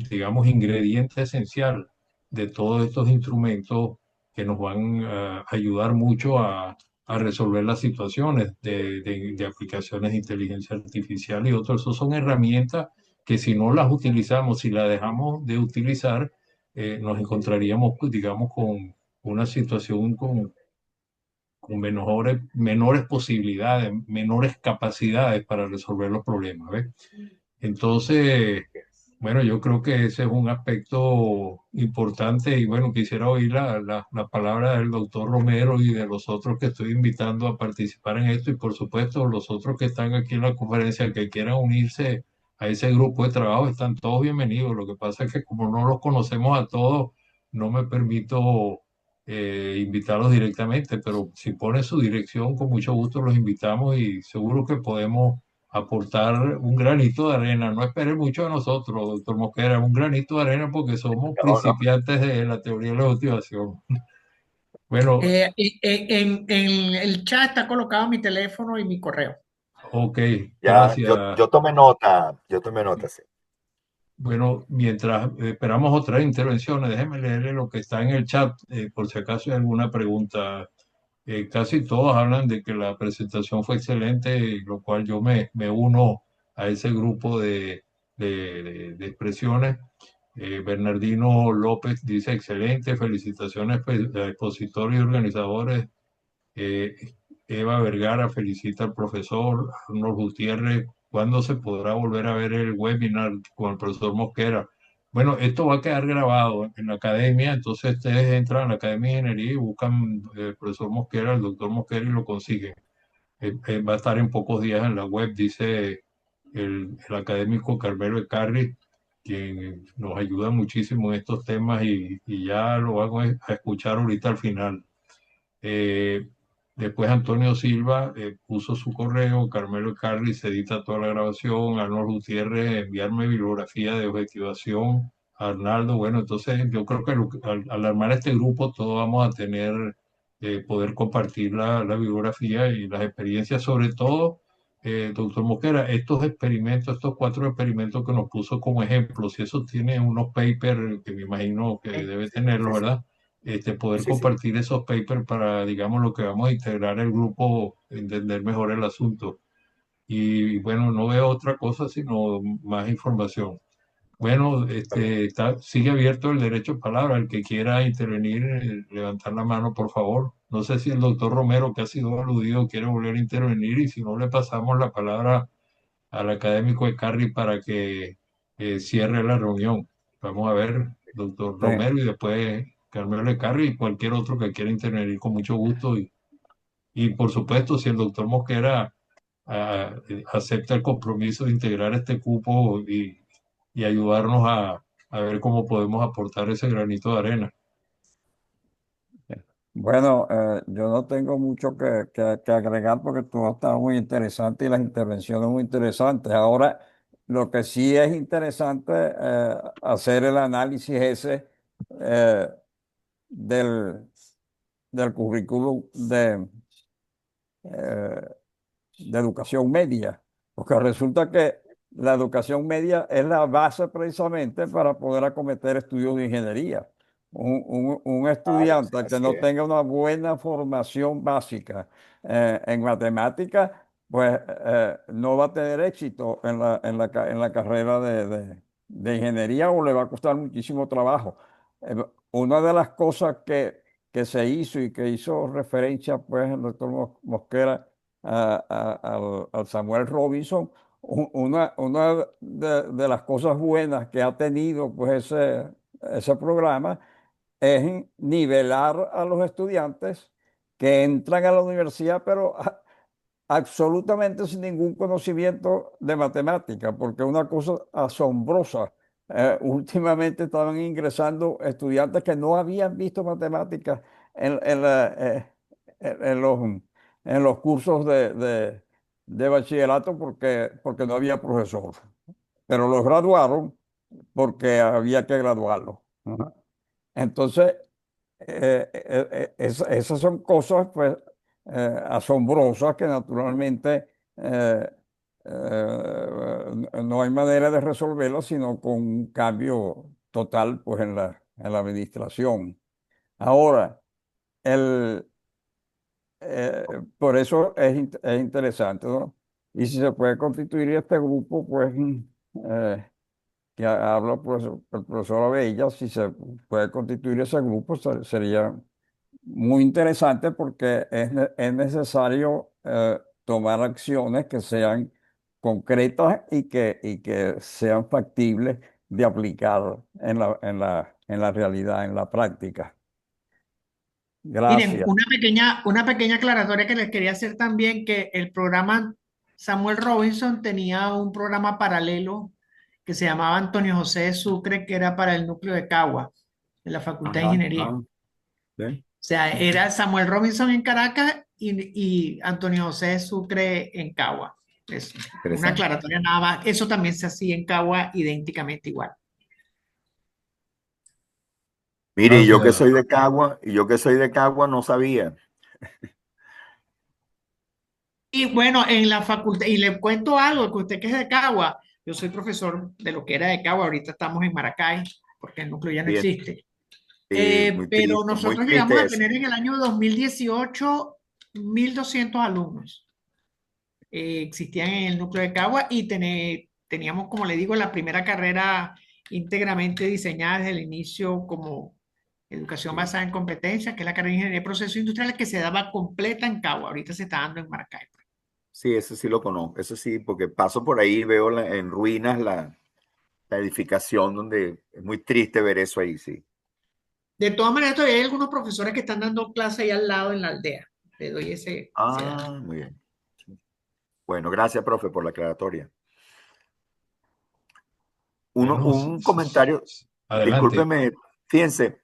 digamos, ingrediente esencial de todos estos instrumentos que nos van a ayudar mucho a resolver las situaciones de aplicaciones de inteligencia artificial y otros. Esas son herramientas que si no las utilizamos, si las dejamos de utilizar, nos encontraríamos, pues, digamos, con una situación con menores posibilidades, menores capacidades para resolver los problemas, ¿ves? Entonces, Bueno, yo creo que ese es un aspecto importante y bueno, quisiera oír la palabra del doctor Romero y de los otros que estoy invitando a participar en esto y por supuesto los otros que están aquí en la conferencia que quieran unirse a ese grupo de trabajo están todos bienvenidos. Lo que pasa es que como no los conocemos a todos, no me permito invitarlos directamente, pero si ponen su dirección, con mucho gusto los invitamos y seguro que podemos aportar un granito de arena. No espere mucho de nosotros, doctor Mosquera, un granito de arena porque somos No, no. principiantes de la teoría de la motivación. Bueno, En el chat está colocado mi teléfono y mi correo. ok, Ya, gracias. yo tomé nota, sí. Bueno, mientras esperamos otras intervenciones, déjeme leerle lo que está en el chat, por si acaso hay alguna pregunta. Casi todos hablan de que la presentación fue excelente, lo cual yo me uno a ese grupo de expresiones. Bernardino López dice excelente, felicitaciones a expositores y organizadores. Eh, Eva Vergara felicita al profesor Arnold Gutiérrez. ¿Cuándo se podrá volver a ver el webinar con el profesor Mosquera? Bueno, esto va a quedar grabado en la academia, entonces ustedes entran a la Academia de Ingeniería y buscan el profesor Mosquera, el doctor Mosquera y lo consiguen. Va a estar en pocos días en la web, dice el académico Carmelo Ecarri, quien nos ayuda muchísimo en estos temas y ya lo van a escuchar ahorita al final. Eh, Después Antonio Silva puso su correo, Carmelo Carri se edita toda la grabación, Arnold Gutiérrez enviarme bibliografía de objetivación, Arnaldo, bueno, entonces yo creo que al armar este grupo todos vamos a tener, poder compartir la bibliografía y las experiencias, sobre todo, doctor Mosquera, estos experimentos, estos 4 experimentos que nos puso como ejemplo, si eso tiene unos papers que me imagino que Sí, debe sí, tenerlo, sí, sí, ¿verdad? Poder sí, sí. compartir esos papers para, digamos, lo que vamos a integrar el grupo, entender mejor el asunto. Y bueno, no veo otra cosa sino más información. Bueno, Está bien. sigue abierto el derecho a palabra. El que quiera intervenir, levantar la mano, por favor. No sé si el doctor Romero, que ha sido aludido, quiere volver a intervenir y si no, le pasamos la palabra al académico de Carri para que cierre la reunión. Vamos a ver, doctor Sí. Romero, y después Carmelo de Carri y cualquier otro que quiera intervenir con mucho gusto. Y por supuesto, si el doctor Mosquera acepta el compromiso de integrar este cupo y ayudarnos a ver cómo podemos aportar ese granito de arena. Bueno, yo no tengo mucho que agregar porque todo está muy interesante y las intervenciones muy interesantes. Ahora, lo que sí es interesante hacer el análisis ese eh, del, del currículum eh, de educación media, porque resulta que la educación media es la base precisamente para poder acometer estudios de ingeniería. Un Claro, estudiante que así no es. tenga una buena formación básica en matemáticas, pues no va a tener éxito en la carrera de ingeniería o le va a costar muchísimo trabajo. Una de las cosas que se hizo y que hizo referencia pues el doctor Mosquera al Samuel Robinson, una de las cosas buenas que ha tenido pues ese programa es nivelar a los estudiantes que entran a la universidad, pero absolutamente sin ningún conocimiento de matemática, porque es una cosa asombrosa. Últimamente estaban ingresando estudiantes que no habían visto matemáticas en en los cursos de bachillerato porque no había profesor, pero los graduaron porque había que graduarlos. Ajá. Entonces, esas son cosas pues asombrosas que naturalmente eh, no hay manera de resolverlas sino con un cambio total pues en la administración. Ahora, el, por eso es interesante, ¿no? Y si se puede constituir este grupo, pues que habla pues, el profesor Abella, si se puede constituir ese grupo, sería muy interesante porque es necesario tomar acciones que sean concretas y que sean factibles de aplicar en la realidad, en la práctica. Miren, Gracias. una pequeña aclaratoria que les quería hacer también, que el programa Samuel Robinson tenía un programa paralelo que se llamaba Antonio José de Sucre, que era para el núcleo de Cagua, de la Facultad de Ajá, Ingeniería. O ¿sí? sea, era Samuel Robinson en Caracas y Antonio José de Sucre en Cagua. Es una Interesante. aclaratoria nada más. Eso también se hacía en Cagua idénticamente igual. Mire, Gracias. y yo que soy de Cagua no sabía. Y bueno, en la facultad, y le cuento algo, que usted que es de Cagua, yo soy profesor de lo que era de Cagua, ahorita estamos en Maracay, porque el núcleo ya no Sí, existe. sí, Pero muy nosotros llegamos triste a eso. tener en el año 2018 1.200 alumnos. Existían en el núcleo de Cagua y teníamos, como le digo, la primera carrera íntegramente diseñada desde el inicio como educación Sí. basada en competencias, que es la carrera de ingeniería de procesos industriales que se daba completa en Cagua. Ahorita se está dando en Maracay. Sí, eso sí lo conozco, eso sí, porque paso por ahí y veo en ruinas la edificación donde es muy triste ver eso ahí, sí. De todas maneras, todavía hay algunos profesores que están dando clase ahí al lado en la aldea. Le doy ese dato. Ah, muy bien. Sí. Bueno, gracias, profe, por la aclaratoria. Bueno, Un comentario, adelante. discúlpeme, fíjense,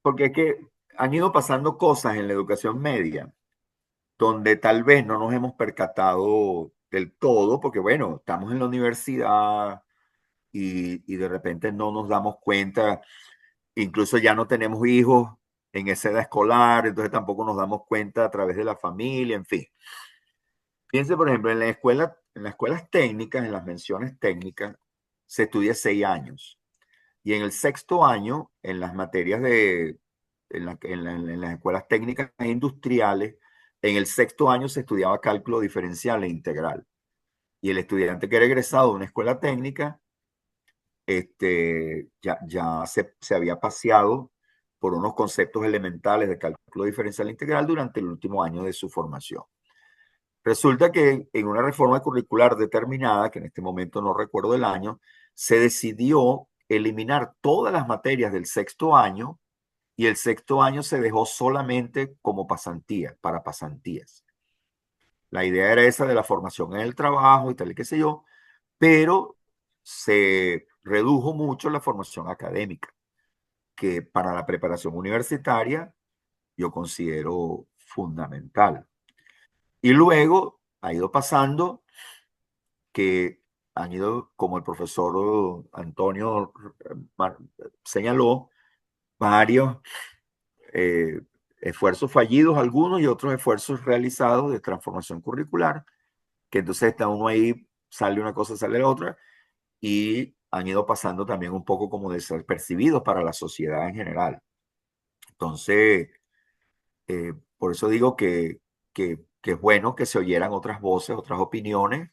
porque es que han ido pasando cosas en la educación media donde tal vez no nos hemos percatado del todo, porque bueno, estamos en la universidad y de repente no nos damos cuenta, incluso ya no tenemos hijos en esa edad escolar, entonces tampoco nos damos cuenta a través de la familia, en fin. Fíjense, por ejemplo, en las escuelas técnicas, en las menciones técnicas, se estudia 6 años. Y en el sexto año, en las materias en las escuelas técnicas e industriales, en el sexto año se estudiaba cálculo diferencial e integral. Y el estudiante que era egresado de una escuela técnica, ya se había paseado por unos conceptos elementales de cálculo diferencial e integral durante el último año de su formación. Resulta que en una reforma curricular determinada, que en este momento no recuerdo el año, se decidió eliminar todas las materias del sexto año y el sexto año se dejó solamente como pasantía, para pasantías. La idea era esa de la formación en el trabajo y tal y qué sé yo, pero se redujo mucho la formación académica, que para la preparación universitaria yo considero fundamental. Y luego ha ido pasando que han ido, como el profesor Antonio señaló, varios esfuerzos fallidos, algunos y otros esfuerzos realizados de transformación curricular, que entonces está uno ahí, sale una cosa, sale la otra, y han ido pasando también un poco como desapercibidos para la sociedad en general. Entonces, por eso digo que es bueno que se oyeran otras voces, otras opiniones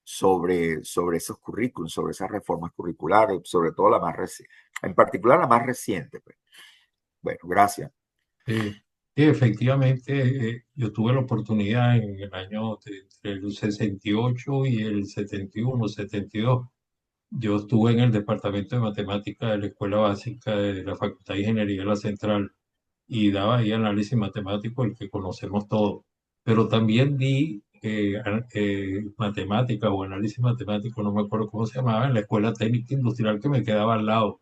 sobre esos currículums, sobre esas reformas curriculares, sobre todo la más reciente, en particular la más reciente. Pues. Bueno, gracias. Sí, sí, efectivamente, yo tuve la oportunidad en el año entre el 68 y el 71, 72. Yo estuve en el departamento de matemáticas de la Escuela Básica de la Facultad de Ingeniería de la Central y daba ahí análisis matemático, el que conocemos todos. Pero también di matemáticas o análisis matemático, no me acuerdo cómo se llamaba, en la Escuela Técnica Industrial que me quedaba al lado.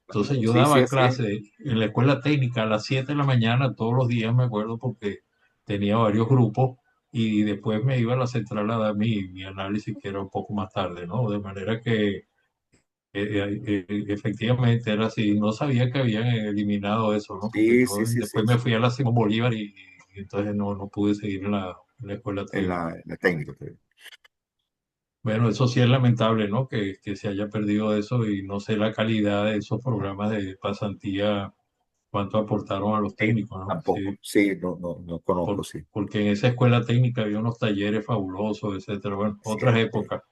Entonces yo Sí, sí, daba así es. clase en la escuela técnica a las 7 de la mañana todos los días, me acuerdo, porque tenía varios grupos y después me iba a la central a dar mi análisis, que era un poco más tarde, ¿no? De manera que efectivamente era así. No sabía que habían eliminado eso, ¿no? Porque Sí, yo sí, sí, después sí, me sí. fui a la Simón Bolívar y entonces no pude seguir en la escuela En técnica. en la técnica. Bueno, eso sí es lamentable, ¿no? Que se haya perdido eso y no sé la calidad de esos programas de pasantía, cuánto aportaron a los técnicos, ¿no? Tampoco. Sí, Sí, no conozco, sí. porque en esa escuela técnica había unos talleres fabulosos, etcétera. Bueno, otras Cierto. épocas.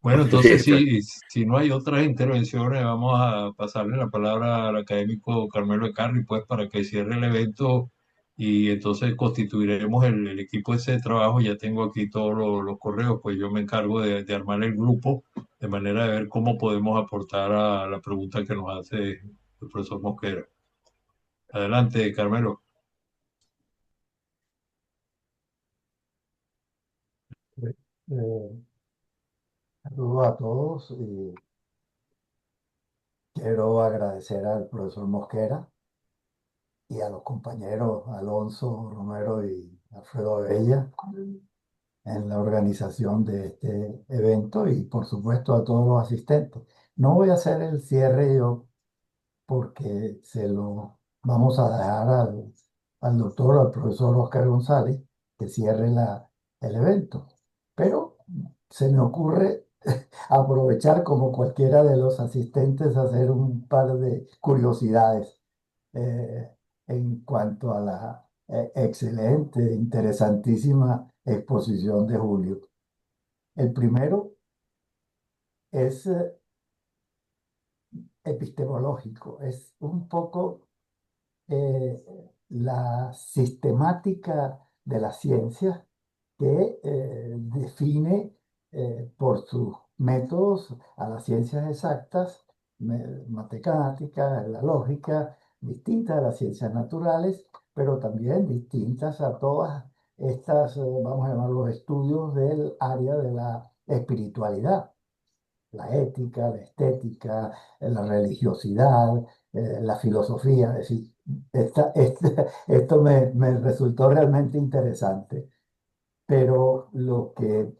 Bueno, entonces Cierto. sí, si no hay otras intervenciones, vamos a pasarle la palabra al académico Carmelo Ecarri, pues, para que cierre el evento y entonces constituiremos el equipo ese de trabajo. Ya tengo aquí todos los correos, pues yo me encargo de armar el grupo de manera de ver cómo podemos aportar a la pregunta que nos hace el profesor Mosquera. Adelante, Carmelo. Saludos a todos y quiero agradecer al profesor Mosquera y a los compañeros Alonso Romero y Alfredo Bella en la organización de este evento y por supuesto a todos los asistentes. No voy a hacer el cierre yo porque se lo vamos a dejar al doctor, al profesor Oscar González, que cierre el evento. Pero se me ocurre aprovechar como cualquiera de los asistentes hacer un par de curiosidades eh, en cuanto a la excelente, interesantísima exposición de Julio. El primero es epistemológico, es un poco eh, la sistemática de la ciencia que define por sus métodos a las ciencias exactas, matemáticas, la lógica, distintas a las ciencias naturales, pero también distintas a todas estas, vamos a llamarlos, estudios del área de la espiritualidad, la ética, la estética, la religiosidad, la filosofía. Es decir, esto me resultó realmente interesante. Pero lo que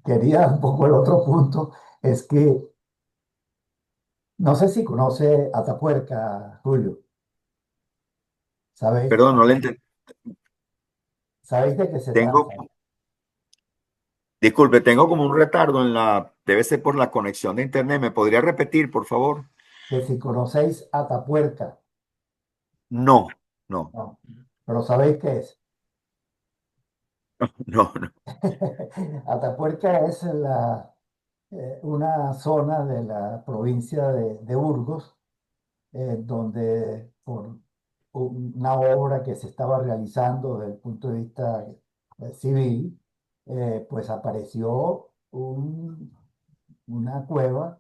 quería un poco el otro punto es que no sé si conoce Atapuerca, Julio. ¿Sabéis, Perdón, no le entendí. sabéis de qué se Tengo, trata? disculpe, tengo como un retardo en debe ser por la conexión de internet. ¿Me podría repetir, por favor? Que si conocéis Atapuerca, No, no, no, pero ¿sabéis qué es? no, no. Atapuerca es una zona de la provincia de Burgos, donde por una obra que se estaba realizando desde el punto de vista civil, pues apareció una cueva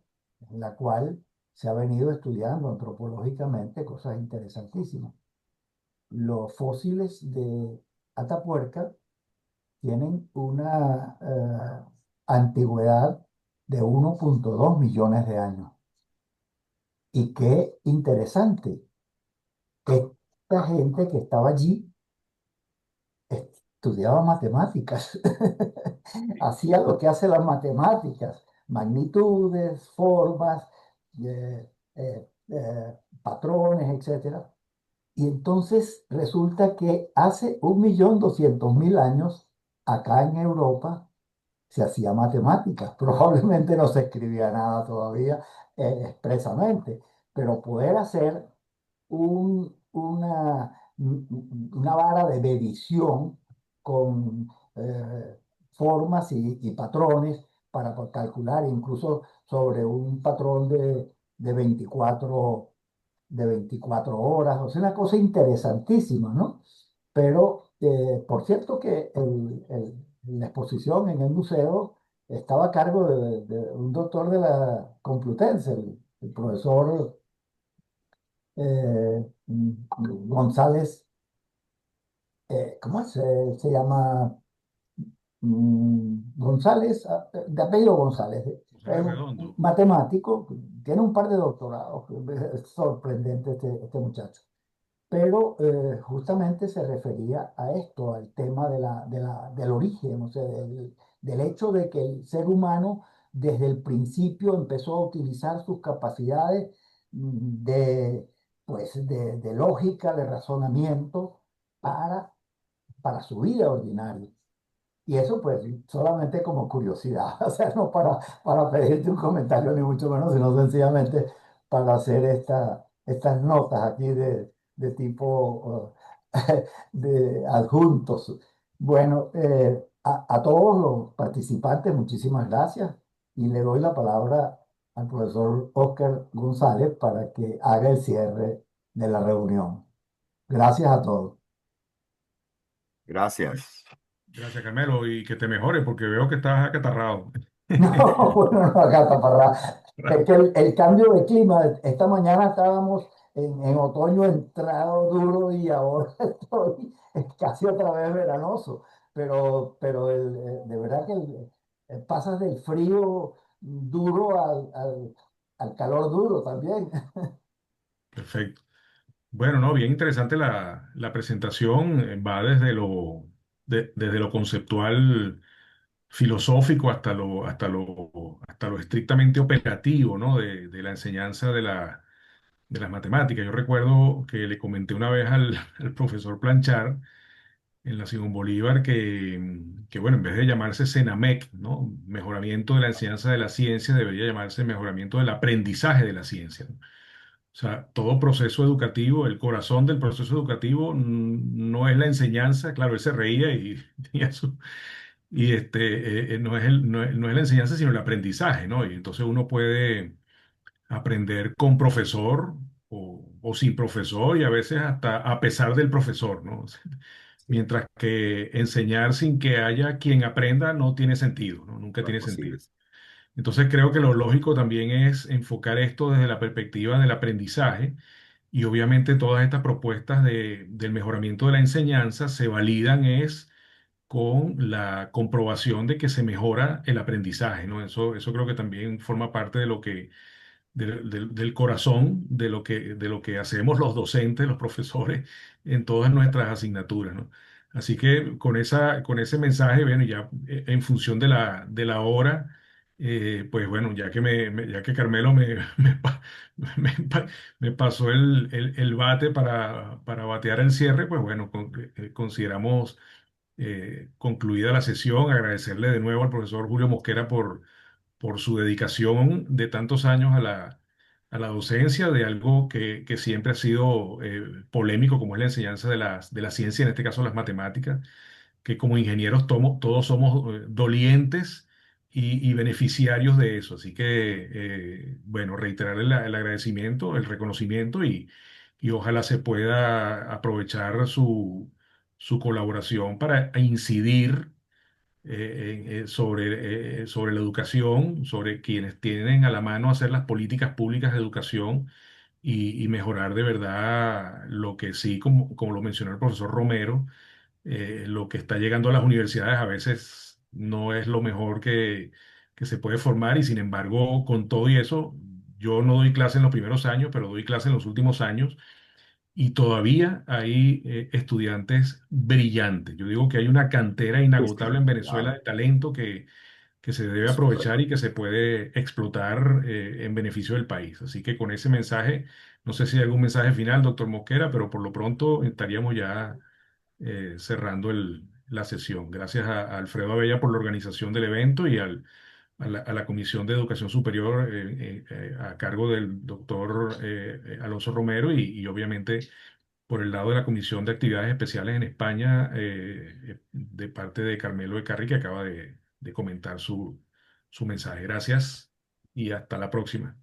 en la cual se ha venido estudiando antropológicamente cosas interesantísimas. Los fósiles de Atapuerca tienen una antigüedad de 1,2 millones de años. Y qué interesante, esta gente que estaba allí estudiaba matemáticas, hacía lo que hace las matemáticas, magnitudes, formas, patrones, etcétera. Y entonces resulta que hace 1.200.000 años, acá en Europa, se hacía matemáticas. Probablemente no se escribía nada todavía expresamente, pero poder hacer una vara de medición con formas y patrones para calcular incluso sobre un patrón de 24 de 24 horas, o sea, una cosa interesantísima, ¿no? Pero, por cierto que la exposición en el museo estaba a cargo de un doctor de la Complutense, el profesor González, ¿cómo se llama? González, de apellido González, es un Redondo. matemático, tiene un par de doctorados, es sorprendente este muchacho. Pero justamente se refería a esto, al tema del origen, o sea, del hecho de que el ser humano desde el principio empezó a utilizar sus capacidades de, pues, de lógica, de razonamiento para su vida ordinaria. Y eso pues solamente como curiosidad, o sea, no para pedirte un comentario ni mucho menos, sino sencillamente para hacer estas notas aquí de tipo de adjuntos. Bueno, a todos los participantes, muchísimas gracias y le doy la palabra al profesor Oscar González para que haga el cierre de la reunión. Gracias a todos. Gracias. Gracias, Carmelo, y que te mejore porque veo que estás acatarrado. No, bueno, no, acá es que el cambio de clima, esta mañana estábamos en otoño entrado duro y ahora estoy casi otra vez veranoso, pero de verdad que pasas del frío duro al calor duro también. Perfecto. Bueno, no, bien interesante la presentación. Va desde lo conceptual filosófico hasta lo estrictamente operativo, ¿no? De la enseñanza de las matemáticas. Yo recuerdo que le comenté una vez al profesor Planchar en la Simón Bolívar que, bueno, en vez de llamarse CENAMEC, ¿no? Mejoramiento de la enseñanza de la ciencia, debería llamarse mejoramiento del aprendizaje de la ciencia, ¿no? O sea, todo proceso educativo, el corazón del proceso educativo no es la enseñanza, claro, él se reía y, y eso, y no es no es la enseñanza, sino el aprendizaje, ¿no? Y entonces uno puede aprender con profesor o sin profesor y a veces hasta a pesar del profesor, ¿no? Sí, Mientras que enseñar sin que haya quien aprenda no tiene sentido, ¿no? Nunca no es tiene posible. sentido. Entonces creo que lo lógico también es enfocar esto desde la perspectiva del aprendizaje y obviamente todas estas propuestas del mejoramiento de la enseñanza se validan es con la comprobación de que se mejora el aprendizaje, ¿no? Eso creo que también forma parte de lo que del corazón de lo que hacemos los docentes, los profesores, en todas nuestras asignaturas, ¿no? Así que con ese mensaje, bueno, ya en función de la hora, pues bueno, ya que, ya que Carmelo me, me pasó el bate para batear el cierre, pues bueno, consideramos concluida la sesión, agradecerle de nuevo al profesor Julio Mosquera por su dedicación de tantos años a la docencia de algo que siempre ha sido polémico, como es la enseñanza de la ciencia, en este caso las matemáticas, que como ingenieros todos somos dolientes y beneficiarios de eso. Así que, bueno, reiterarle el agradecimiento, el reconocimiento y ojalá se pueda aprovechar su colaboración para incidir sobre la educación, sobre quienes tienen a la mano hacer las políticas públicas de educación y mejorar de verdad lo que sí, como lo mencionó el profesor Romero, lo que está llegando a las universidades a veces no es lo mejor que se puede formar y sin embargo, con todo y eso, yo no doy clase en los primeros años, pero doy clase en los últimos años y todavía hay estudiantes brillantes. Yo digo que hay una cantera Sí, inagotable sí, en Venezuela claro, de talento que se debe eso es aprovechar correcto. y que se puede explotar en beneficio del país. Así que con ese mensaje, no sé si hay algún mensaje final, doctor Mosquera, pero por lo pronto estaríamos ya cerrando la sesión. Gracias a Alfredo Abella por la organización del evento y a la Comisión de Educación Superior a cargo del doctor Alonso Romero y obviamente por el lado de la Comisión de Actividades Especiales en España, de parte de Carmelo de Carri, que acaba de comentar su mensaje. Gracias y hasta la próxima.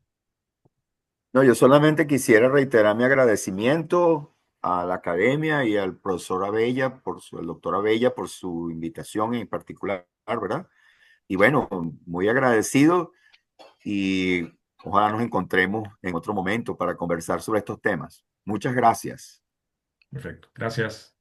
No, yo solamente quisiera reiterar mi agradecimiento a la academia y al profesor Abella, el doctor Abella, por su invitación en particular, ¿verdad? Y bueno, muy agradecido y ojalá nos encontremos en otro momento para conversar sobre estos temas. Muchas gracias. Perfecto. Gracias.